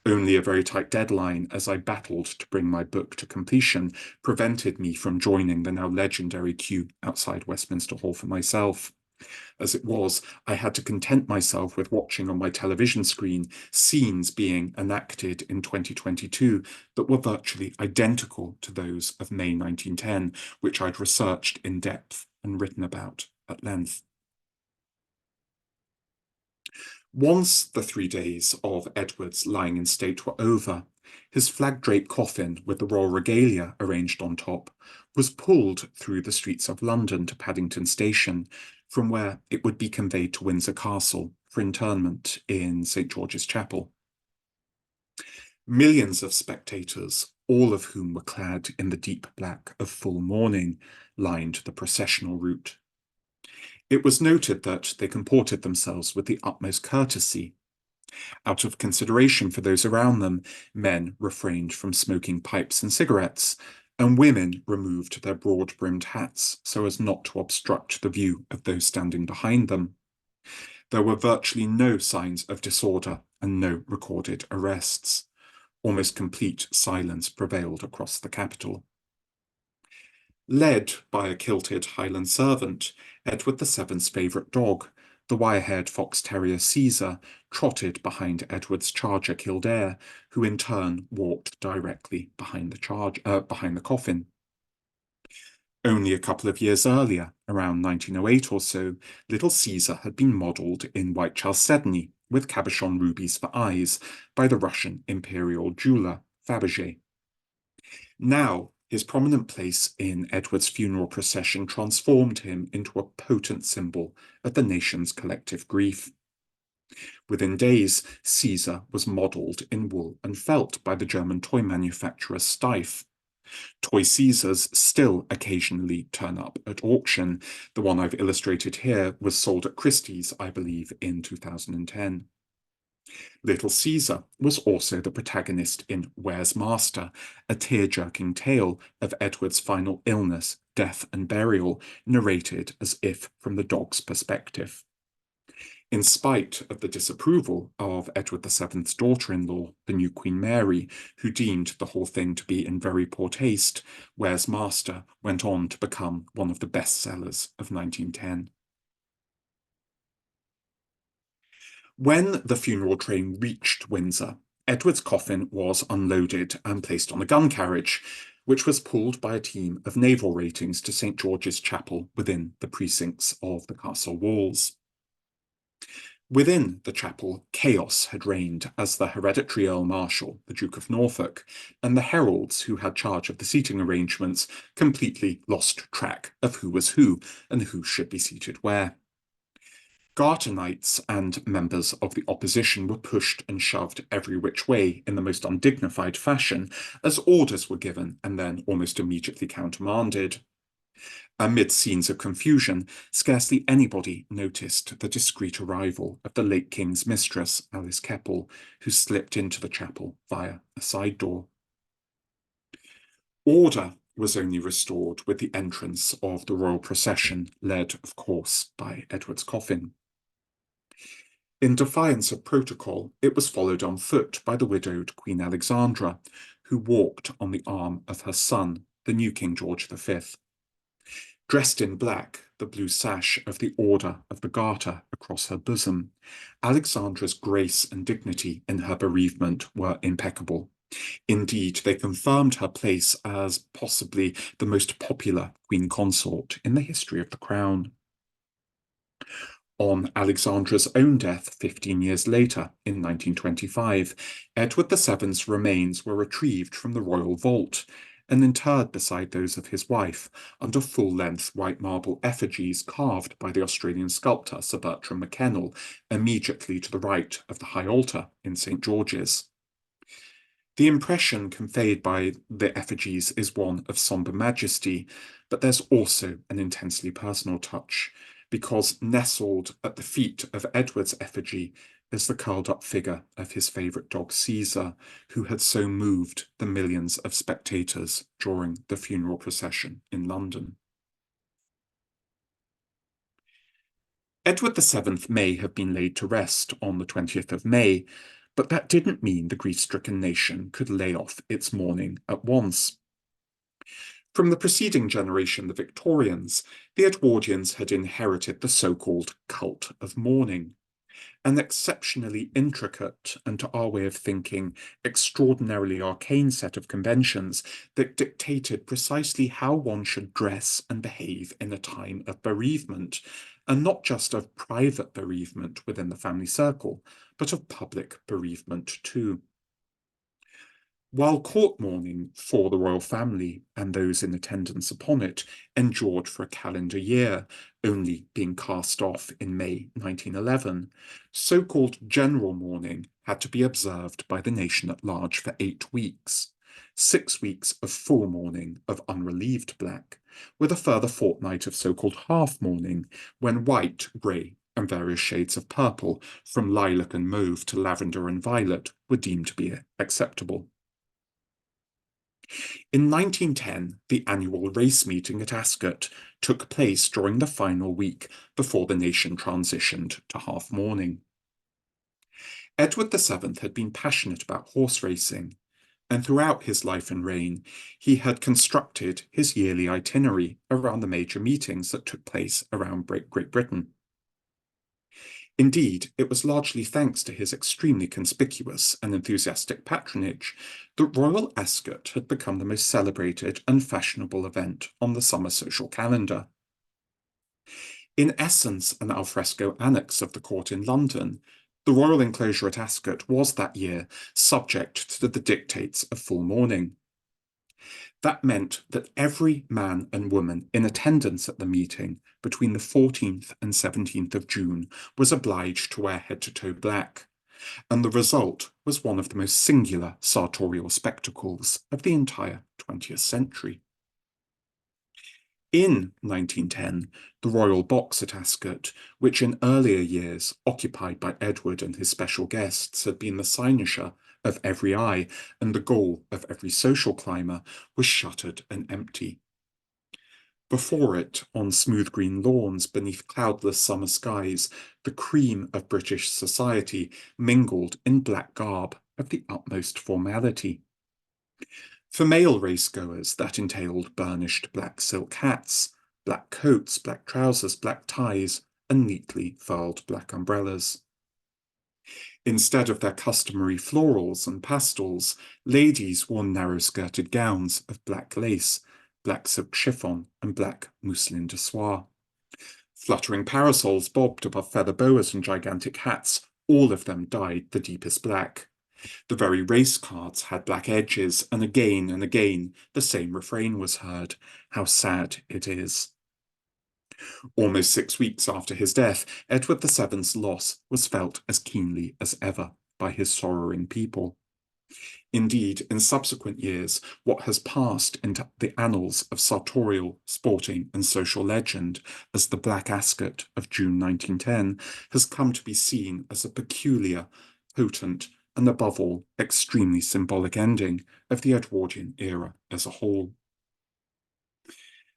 Only a very tight deadline, as I battled to bring my book to completion, prevented me from joining the now legendary queue outside Westminster Hall for myself. As it was, I had to content myself with watching on my television screen scenes being enacted in 2022 that were virtually identical to those of May 1910, which I'd researched in depth and written about at length. Once the 3 days of Edward's lying in state were over, his flag-draped coffin with the royal regalia arranged on top was pulled through the streets of London to Paddington Station, from where it would be conveyed to Windsor Castle for interment in St. George's Chapel. Millions of spectators, all of whom were clad in the deep black of full mourning, lined the processional route. It was noted that they comported themselves with the utmost courtesy. Out of consideration for those around them, men refrained from smoking pipes and cigarettes, and women removed their broad-brimmed hats so as not to obstruct the view of those standing behind them. There were virtually no signs of disorder and no recorded arrests. Almost complete silence prevailed across the capital. Led by a kilted Highland servant, Edward VII's favourite dog, the wire-haired fox terrier Caesar, trotted behind Edward's charger Kildare, who in turn walked directly behind the coffin. Only a couple of years earlier, around 1908 or so, little Caesar had been modelled in white chalcedony with cabochon rubies for eyes by the Russian imperial jeweller Fabergé. Now, his prominent place in Edward's funeral procession transformed him into a potent symbol of the nation's collective grief. Within days, Caesar was modelled in wool and felt by the German toy manufacturer Steiff. Toy Caesars still occasionally turn up at auction. The one I've illustrated here was sold at Christie's, I believe, in 2010. Little Caesar was also the protagonist in Where's Master, a tear-jerking tale of Edward's final illness, death, and burial, narrated as if from the dog's perspective. In spite of the disapproval of Edward VII's daughter-in-law, the new Queen Mary, who deemed the whole thing to be in very poor taste, Where's Master went on to become one of the bestsellers of 1910. When the funeral train reached Windsor, Edward's coffin was unloaded and placed on a gun carriage, which was pulled by a team of naval ratings to St. George's Chapel within the precincts of the castle walls. Within the chapel, chaos had reigned as the hereditary Earl Marshal, the Duke of Norfolk, and the heralds who had charge of the seating arrangements completely lost track of who was who and who should be seated where. Garter knights and members of the opposition were pushed and shoved every which way in the most undignified fashion as orders were given and then almost immediately countermanded. Amid scenes of confusion, scarcely anybody noticed the discreet arrival of the late king's mistress, Alice Keppel, who slipped into the chapel via a side door. Order was only restored with the entrance of the royal procession, led, of course, by Edward's coffin. In defiance of protocol, it was followed on foot by the widowed Queen Alexandra, who walked on the arm of her son, the new King George V. Dressed in black, the blue sash of the Order of the Garter across her bosom, Alexandra's grace and dignity in her bereavement were impeccable. Indeed, they confirmed her place as possibly the most popular queen consort in the history of the crown. On Alexandra's own death 15 years later, in 1925, Edward VII's remains were retrieved from the royal vault and interred beside those of his wife under full-length white marble effigies carved by the Australian sculptor Sir Bertram McKennell immediately to the right of the high altar in St. George's. The impression conveyed by the effigies is one of sombre majesty, but there's also an intensely personal touch, because nestled at the feet of Edward's effigy is the curled-up figure of his favourite dog Caesar, who had so moved the millions of spectators during the funeral procession in London. Edward VII may have been laid to rest on the 20th of May, but that didn't mean the grief-stricken nation could lay off its mourning at once. From the preceding generation, the Victorians, the Edwardians had inherited the so-called cult of mourning, an exceptionally intricate and, to our way of thinking, extraordinarily arcane set of conventions that dictated precisely how one should dress and behave in a time of bereavement, and not just of private bereavement within the family circle, but of public bereavement too. While court mourning for the royal family and those in attendance upon it endured for a calendar year, only being cast off in May 1911, so-called general mourning had to be observed by the nation at large for 8 weeks, 6 weeks of full mourning of unrelieved black, with a further fortnight of so-called half mourning, when white, grey, and various shades of purple, from lilac and mauve to lavender and violet, were deemed to be acceptable. In 1910, the annual race meeting at Ascot took place during the final week before the nation transitioned to half mourning. Edward VII had been passionate about horse racing, and throughout his life and reign, he had constructed his yearly itinerary around the major meetings that took place around Great Britain. Indeed, it was largely thanks to his extremely conspicuous and enthusiastic patronage that Royal Ascot had become the most celebrated and fashionable event on the summer social calendar. In essence, an alfresco annex of the court in London, the royal enclosure at Ascot was that year subject to the dictates of full mourning. That meant that every man and woman in attendance at the meeting between the 14th and 17th of June was obliged to wear head-to-toe black, and the result was one of the most singular sartorial spectacles of the entire 20th century. In 1910, the Royal Box at Ascot, which in earlier years, occupied by Edward and his special guests, had been the cynosure of every eye and the goal of every social climber, was shuttered and empty. Before it, on smooth green lawns beneath cloudless summer skies, the cream of British society mingled in black garb of the utmost formality. For male racegoers, that entailed burnished black silk hats, black coats, black trousers, black ties, and neatly furled black umbrellas. Instead of their customary florals and pastels, ladies wore narrow-skirted gowns of black lace, black silk chiffon, and black mousseline de soie. Fluttering parasols bobbed above feather boas and gigantic hats, all of them dyed the deepest black. The very race cards had black edges, and again the same refrain was heard, "How sad it is." Almost 6 weeks after his death, Edward VII's loss was felt as keenly as ever by his sorrowing people. Indeed, in subsequent years, what has passed into the annals of sartorial, sporting, and social legend as the Black Ascot of June 1910 has come to be seen as a peculiar, potent, and above all, extremely symbolic ending of the Edwardian era as a whole.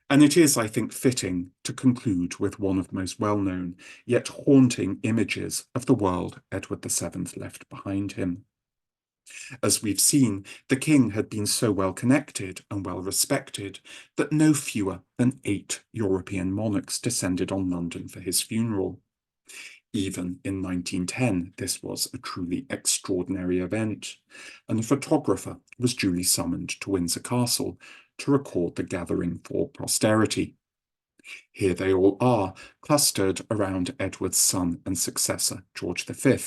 And it is, I think, fitting to conclude with one of the most well-known, yet haunting images of the world Edward VII left behind him. As we've seen, the king had been so well connected and well respected that no fewer than 8 European monarchs descended on London for his funeral. Even in 1910, this was a truly extraordinary event, and a photographer was duly summoned to Windsor Castle to record the gathering for posterity. Here they all are, clustered around Edward's son and successor, George V,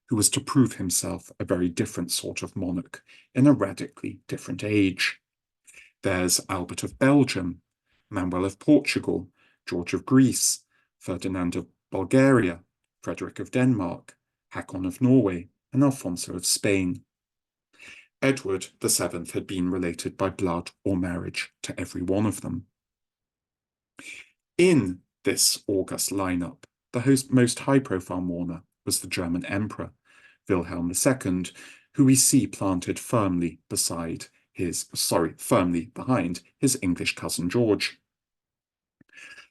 who was to prove himself a very different sort of monarch in a radically different age. There's Albert of Belgium, Manuel of Portugal, George of Greece, Ferdinand of Bulgaria, Frederick of Denmark, Hakon of Norway, and Alfonso of Spain. Edward VII had been related by blood or marriage to every one of them. In this august lineup, the most high-profile mourner was the German Emperor, Wilhelm II, who we see planted firmly behind his English cousin George.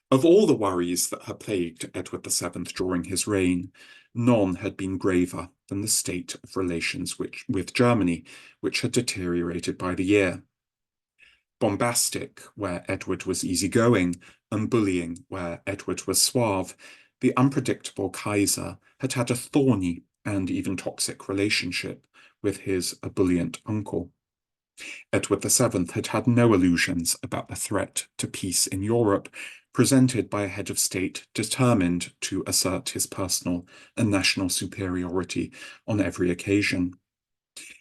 Of all the worries that had plagued Edward VII during his reign, none had been graver than the state of relations with Germany, which had deteriorated by the year. Bombastic, where Edward was easygoing, and bullying, where Edward was suave, the unpredictable Kaiser had had a thorny and even toxic relationship with his ebullient uncle. Edward VII had had no illusions about the threat to peace in Europe, presented by a head of state determined to assert his personal and national superiority on every occasion.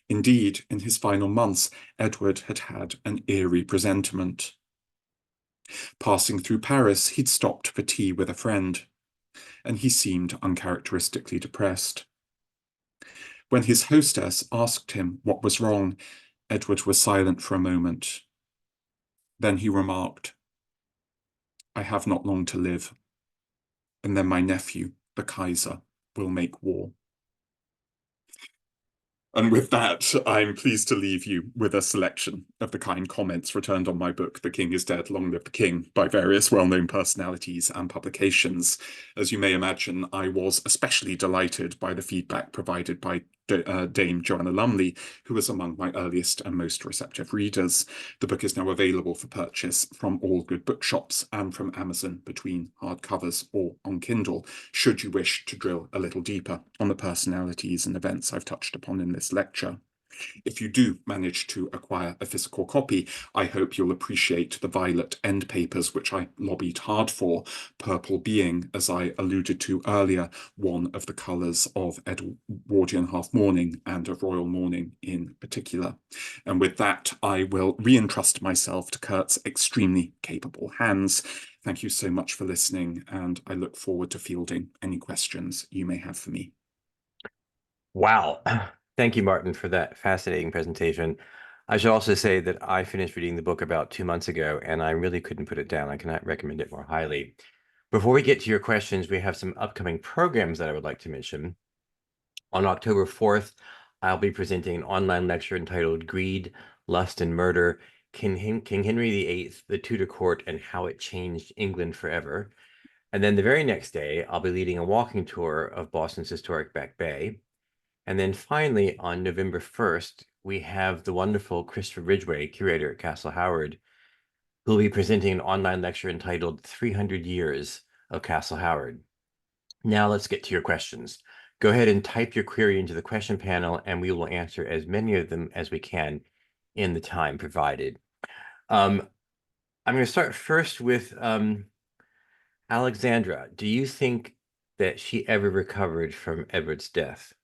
Indeed, in his final months, Edward had had an eerie presentiment. Passing through Paris, he'd stopped for tea with a friend, and he seemed uncharacteristically depressed. When his hostess asked him what was wrong, Edward was silent for a moment. Then he remarked, "I have not long to live, and then my nephew, the Kaiser, will make war." And with that, I'm pleased to leave you with a selection of the kind comments returned on my book, The King is Dead, Long Live the King, by various well-known personalities and publications. As you may imagine, I was especially delighted by the feedback provided by Dame Joanna Lumley, who was among my earliest and most receptive readers. The book is now available for purchase from all good bookshops and from Amazon between hardcovers or on Kindle, should you wish to drill a little deeper on the personalities and events I've touched upon in this lecture. If you do manage to acquire a physical copy, I hope you'll appreciate the violet end papers, which I lobbied hard for, purple being, as I alluded to earlier, one of the colours of Edwardian half mourning and of royal mourning in particular. And with that, I will re-entrust myself to Curt's extremely capable hands. Thank you so much for listening, and I look forward to fielding any questions you may have for me. Wow. Thank you, Martin, for that fascinating presentation. I should also say that I finished reading the book about 2 months ago, and I really couldn't put it down. I cannot recommend it more highly. Before we get to your questions, we have some upcoming programs that I would like to mention. On October 4th, I'll be presenting an online lecture entitled Greed, Lust, and Murder, King Henry VIII, the Tudor Court, and How It Changed England Forever. And then the very next day, I'll be leading a walking tour of Boston's historic Back Bay. And then finally, on November 1st, we have the wonderful Christopher Ridgway, curator at Castle Howard, who will be presenting an online lecture entitled 300 Years of Castle Howard. Now let's get to your questions. Go ahead and type your query into the question panel, and we will answer as many of them as we can in the time provided. I'm going to start first with Alexandra. Do you think that she ever recovered from Edward's death?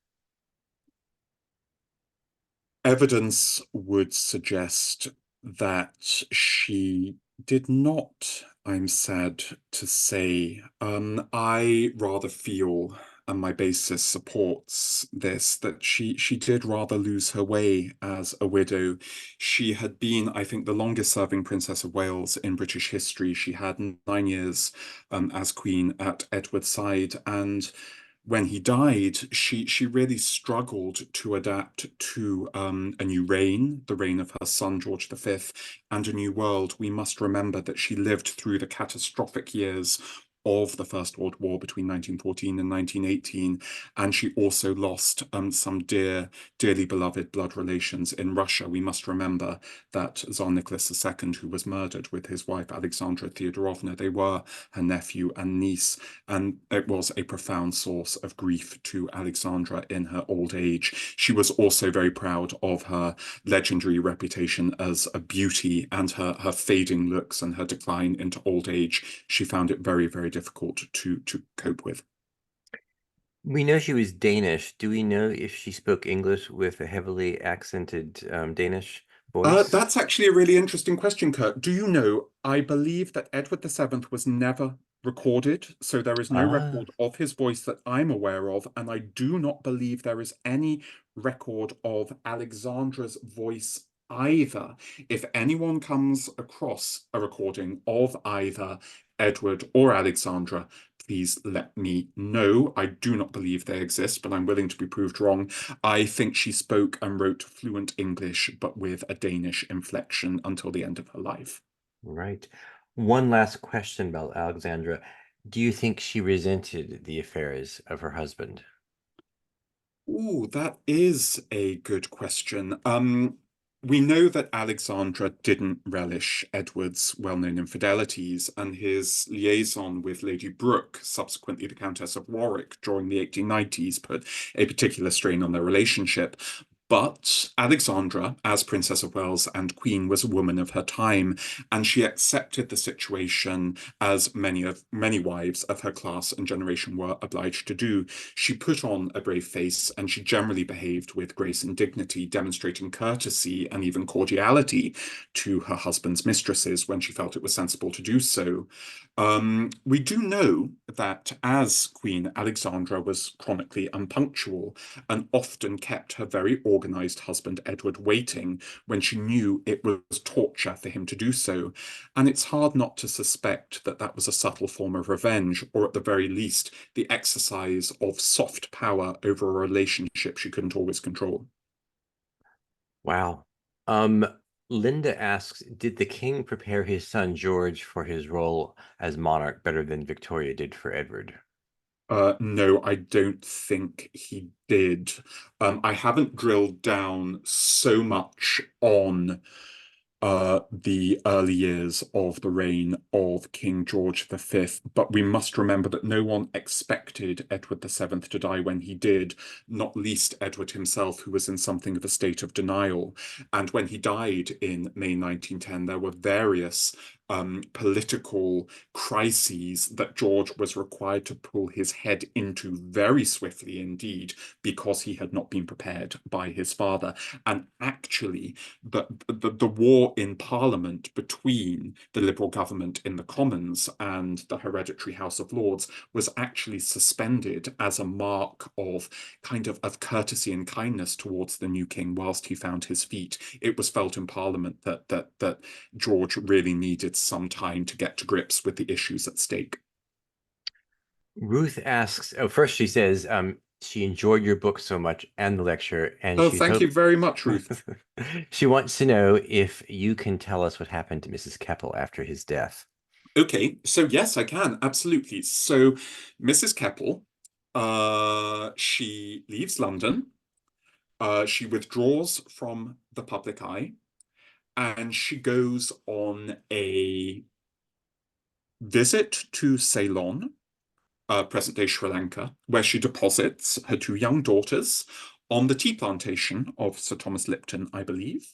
Evidence would suggest that she did not, I'm sad to say. I rather feel, and my basis supports this, that she did rather lose her way as a widow. She had been, I think, the longest serving Princess of Wales in British history. She had 9 years as Queen at Edward's side, and when he died, she really struggled to adapt to a new reign, the reign of her son George V, and a new world. We must remember that she lived through the catastrophic years of the First World War between 1914 and 1918, and she also lost some dearly beloved blood relations in Russia. We must remember that Tsar Nicholas II, who was murdered with his wife Alexandra Theodorovna, they were her nephew and niece, and it was a profound source of grief to Alexandra in her old age. She was also very proud of her legendary reputation as a beauty, and her fading looks and her decline into old age. She found it very, very difficult to cope with. We know she was Danish. Do we know if she spoke English with a heavily accented Danish voice? That's actually a really interesting question, Curt. Do you know, I believe that Edward VII was never recorded, so there is no Ah, record of his voice that I'm aware of, and I do not believe there is any record of Alexandra's voice either. If anyone comes across a recording of either Edward or Alexandra, please let me know. I do not believe they exist, but I'm willing to be proved wrong. I think she spoke and wrote fluent English, but with a Danish inflection until the end of her life. right. One last question about Alexandra. Do you think she resented the affairs of her husband? Ooh, that is a good question. We know that Alexandra didn't relish Edward's well-known infidelities, and his liaison with Lady Brooke, subsequently the Countess of Warwick, during the 1890s, put a particular strain on their relationship. But Alexandra, as Princess of Wales and Queen, was a woman of her time, and she accepted the situation as many wives of her class and generation were obliged to do. She put on a brave face, and she generally behaved with grace and dignity, demonstrating courtesy and even cordiality to her husband's mistresses when she felt it was sensible to do so. We do know that as Queen, Alexandra was chronically unpunctual and often kept her very organized husband Edward waiting when she knew it was torture for him to do so. And it's hard not to suspect that that was a subtle form of revenge, or at the very least, the exercise of soft power over a relationship she couldn't always control. Wow. Linda asks, did the king prepare his son George for his role as monarch better than Victoria did for Edward? No, I don't think he did. I haven't drilled down so much on the early years of the reign of King George V, but we must remember that no one expected Edward VII to die when he did, not least Edward himself, who was in something of a state of denial. And when he died in May 1910, there were various political crises that George was required to pull his head into very swiftly indeed, because he had not been prepared by his father. And actually, the war in Parliament between the Liberal government in the Commons and the hereditary House of Lords was actually suspended as a mark of of courtesy and kindness towards the new king whilst he found his feet. It was felt in Parliament that George really needed some time to get to grips with the issues at stake. Ruth asks, oh, first she says, she enjoyed your book so much and the lecture, and Oh, she's thank you hope very much, Ruth. she wants to know if you can tell us what happened to Mrs. Keppel after his death. Okay, so yes, I can, absolutely. So Mrs. Keppel, she leaves London, she withdraws from the public eye, and she goes on a visit to Ceylon, present-day Sri Lanka, where she deposits her two young daughters on the tea plantation of Sir Thomas Lipton, I believe.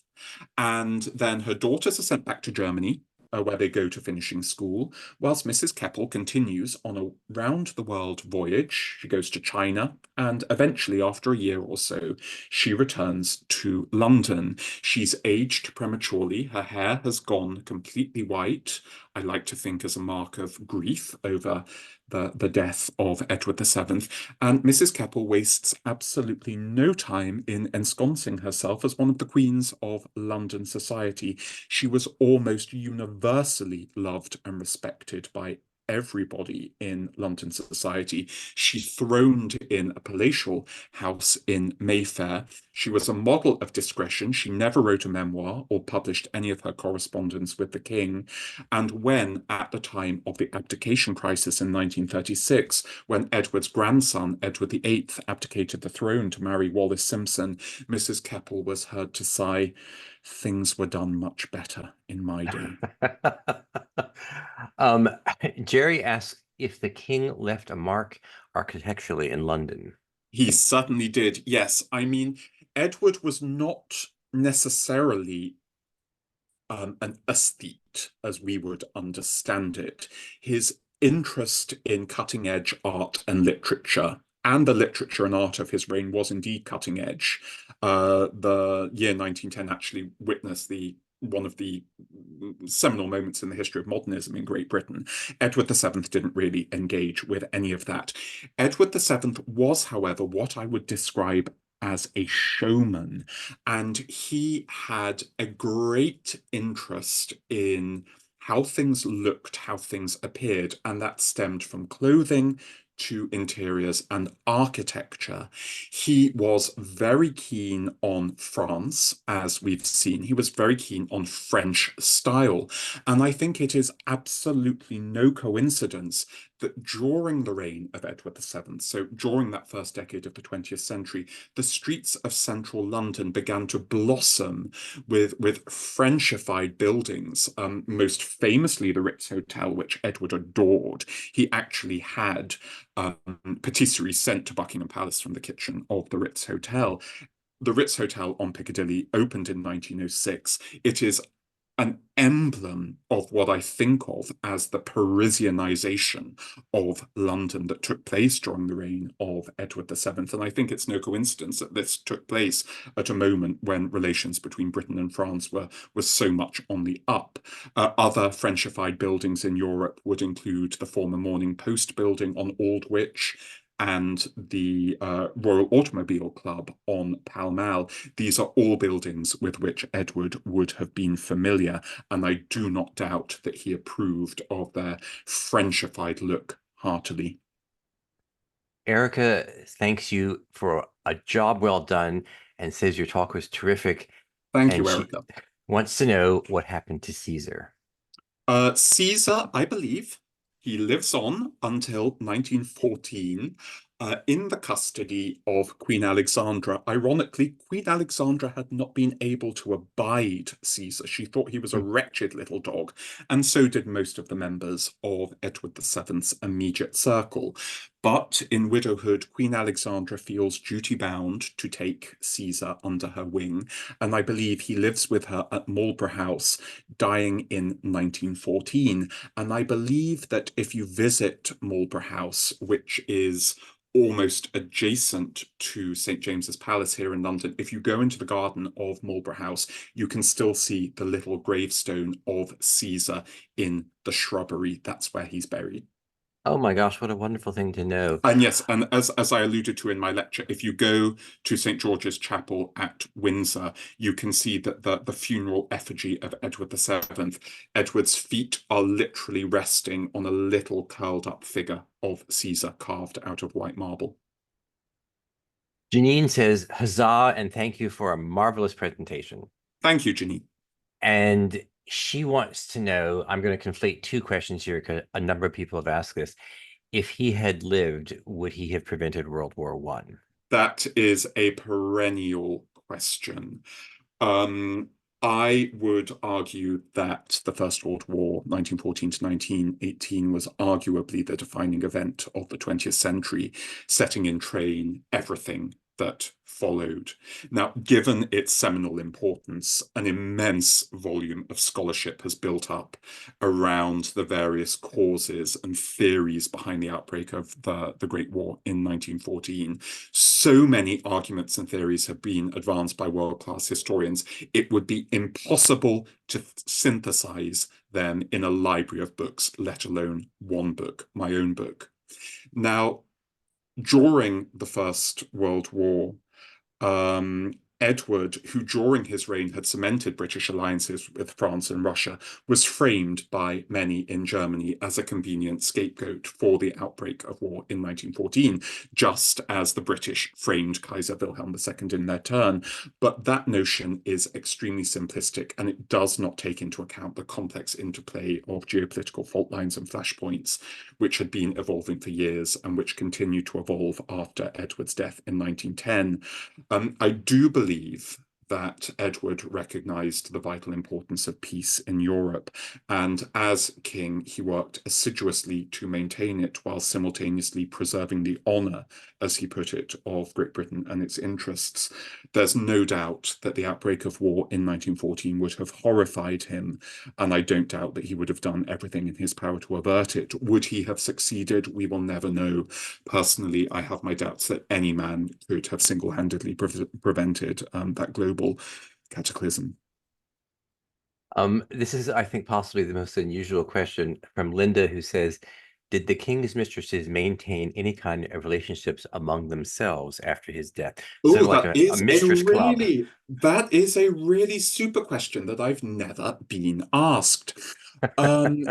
And then her daughters are sent back to Germany, where they go to finishing school, whilst Mrs. Keppel continues on a round-the-world voyage. She goes to China, and eventually, after a year or so, she returns to London. She's aged prematurely. Her hair has gone completely white, I like to think as a mark of grief over the death of Edward VII. And Mrs. Keppel wastes absolutely no time in ensconcing herself as one of the queens of London society. She was almost universally loved and respected by everybody in London society. She throned in a palatial house in Mayfair. She was a model of discretion. She never wrote a memoir or published any of her correspondence with the king. And when, at the time of the abdication crisis in 1936, when Edward's grandson, Edward VIII, abdicated the throne to marry Wallis Simpson, Mrs. Keppel was heard to sigh, "Things were done much better in my day." um, Jerry asks if the king left a mark architecturally in London. He certainly did, yes. I mean, Edward was not necessarily an aesthete as we would understand it. His interest in cutting edge art and literature, and the literature and art of his reign, was indeed cutting edge. The year 1910 actually witnessed one of the seminal moments in the history of modernism in Great Britain. Edward VII didn't really engage with any of that. Edward VII was, however, what I would describe as a showman, and he had a great interest in how things looked, how things appeared, and that stemmed from clothing to interiors and architecture. He was very keen on France, as we've seen. He was very keen on French style. And I think it is absolutely no coincidence that during the reign of Edward VII, so during that first decade of the 20th century, the streets of central London began to blossom with Frenchified buildings, most famously the Ritz Hotel, which Edward adored. He actually had patisserie sent to Buckingham Palace from the kitchen of the Ritz Hotel. The Ritz Hotel on Piccadilly opened in 1906. It is an emblem of what I think of as the Parisianization of London that took place during the reign of Edward VII. And I think it's no coincidence that this took place at a moment when relations between Britain and France were so much on the up. Other Frenchified buildings in Europe would include the former Morning Post building on Aldwych and the Royal Automobile Club on Pall Mall. These are all buildings with which Edward would have been familiar, and I do not doubt that he approved of their Frenchified look heartily. Erica thanks you for a job well done and says your talk was terrific. Thank And you, she Erica. wants to know what happened to Caesar. Caesar, I believe, He lives on until 1914 in the custody of Queen Alexandra. Ironically, Queen Alexandra had not been able to abide Caesar. She thought he was a wretched little dog, and so did most of the members of Edward VII's immediate circle. But in widowhood, Queen Alexandra feels duty-bound to take Caesar under her wing, and I believe he lives with her at Marlborough House, dying in 1914. And I believe that if you visit Marlborough House, which is almost adjacent to St. James's Palace here in London, if you go into the garden of Marlborough House, you can still see the little gravestone of Caesar in the shrubbery. That's where he's buried. Oh my gosh, what a wonderful thing to know. And yes, and as I alluded to in my lecture, if you go to St. George's Chapel at Windsor, you can see that the funeral effigy of Edward VII, Edward's feet are literally resting on a little curled up figure of Caesar carved out of white marble. Janine says, huzzah, and thank you for a marvelous presentation. Thank you, Janine. And she wants to know, I'm going to conflate two questions here because a number of people have asked this. If he had lived, would he have prevented World War One? That is a perennial question. I would argue that the First World War, 1914 to 1918, was arguably the defining event of the 20th century, setting in train everything that followed. Now, given its seminal importance, an immense volume of scholarship has built up around the various causes and theories behind the outbreak of the Great War in 1914. So many arguments and theories have been advanced by world-class historians, it would be impossible to synthesize them in a library of books, let alone one book, my own book. Now, during the First World War, Edward, who during his reign had cemented British alliances with France and Russia, was framed by many in Germany as a convenient scapegoat for the outbreak of war in 1914, just as the British framed Kaiser Wilhelm II in their turn. But that notion is extremely simplistic, and it does not take into account the complex interplay of geopolitical fault lines and flashpoints, which had been evolving for years and which continued to evolve after Edward's death in 1910. I do believe that Edward recognized the vital importance of peace in Europe, and as king, he worked assiduously to maintain it while simultaneously preserving the honor, as he put it, of Great Britain and its interests. There's no doubt that the outbreak of war in 1914 would have horrified him, and I don't doubt that he would have done everything in his power to avert it. Would he have succeeded? We will never know. Personally, I have my doubts that any man could have single-handedly prevented that global cataclysm. This is, I think, possibly the most unusual question from Linda, who says, did the king's mistresses maintain any kind of relationships among themselves after his death? Sort Oh, of like a mistress club. that is a really super question that I've never been asked. Um,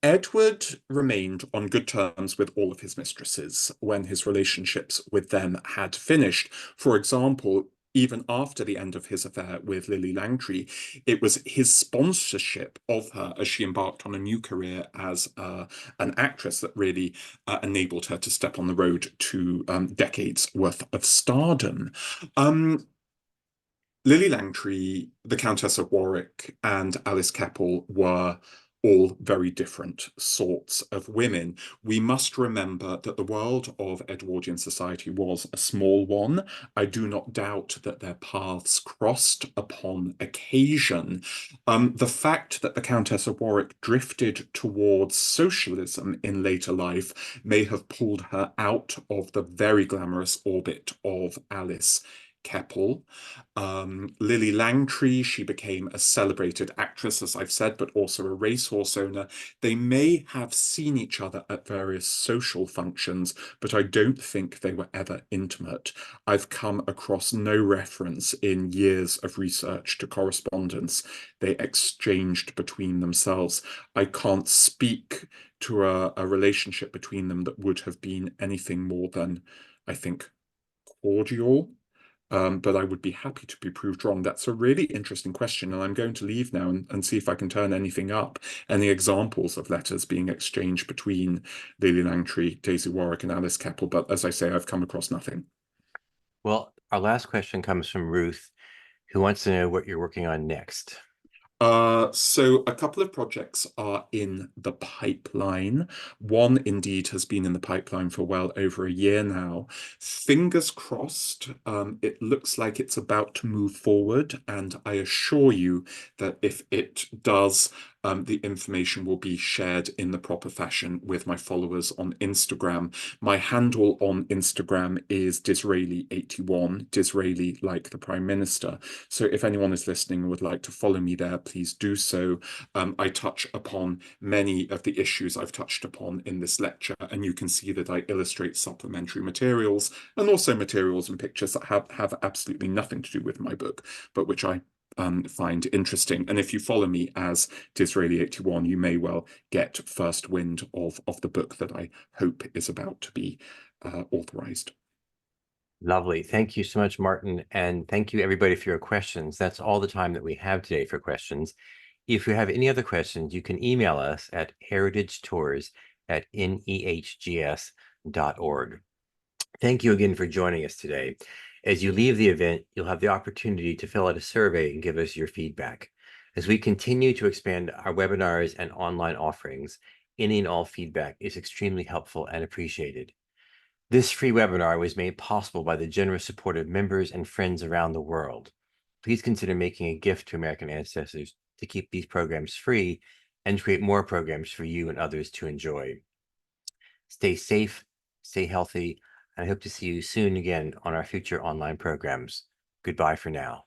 Edward remained on good terms with all of his mistresses when his relationships with them had finished. For example, even after the end of his affair with Lily Langtry, it was his sponsorship of her as she embarked on a new career as an actress that really enabled her to step on the road to decades worth of stardom. Lily Langtry, the Countess of Warwick, and Alice Keppel were all very different sorts of women. We must remember that the world of Edwardian society was a small one. I do not doubt that their paths crossed upon occasion. The fact that the Countess of Warwick drifted towards socialism in later life may have pulled her out of the very glamorous orbit of Alice Keppel. Lily Langtry, she became a celebrated actress, as I've said, but also a racehorse owner. They may have seen each other at various social functions, but I don't think they were ever intimate. I've come across no reference in years of research to correspondence they exchanged between themselves. I can't speak to a relationship between them that would have been anything more than, I think, cordial. but I would be happy to be proved wrong. That's a really interesting question, and I'm going to leave now and see if I can turn anything up, any examples of letters being exchanged between Lily Langtry, Daisy Warwick, and Alice Keppel. But as I say, I've come across nothing. Well, our last question comes from Ruth, who wants to know what you're working on next. So a couple of projects are in the pipeline. One indeed has been in the pipeline for well over a year now. Fingers crossed, it looks like it's about to move forward, and I assure you that if it does, the information will be shared in the proper fashion with my followers on Instagram. My handle on Instagram is Disraeli81, Disraeli like the Prime Minister. So if anyone is listening and would like to follow me there, please do so. I touch upon many of the issues I've touched upon in this lecture, and you can see that I illustrate supplementary materials and also materials and pictures that have absolutely nothing to do with my book, but which I find interesting. And if you follow me as Disraeli81, you may well get first wind of the book that I hope is about to be authorized. Lovely. Thank you so much, Martin. And thank you, everybody, for your questions. That's all the time that we have today for questions. If you have any other questions, you can email us at heritagetours@nehgs.org. Thank you again for joining us today. As you leave the event, you'll have the opportunity to fill out a survey and give us your feedback. As we continue to expand our webinars and online offerings, any and all feedback is extremely helpful and appreciated. This free webinar was made possible by the generous support of members and friends around the world. Please consider making a gift to American Ancestors to keep these programs free and create more programs for you and others to enjoy. Stay safe, stay healthy, and I hope to see you soon again on our future online programs. Goodbye for now.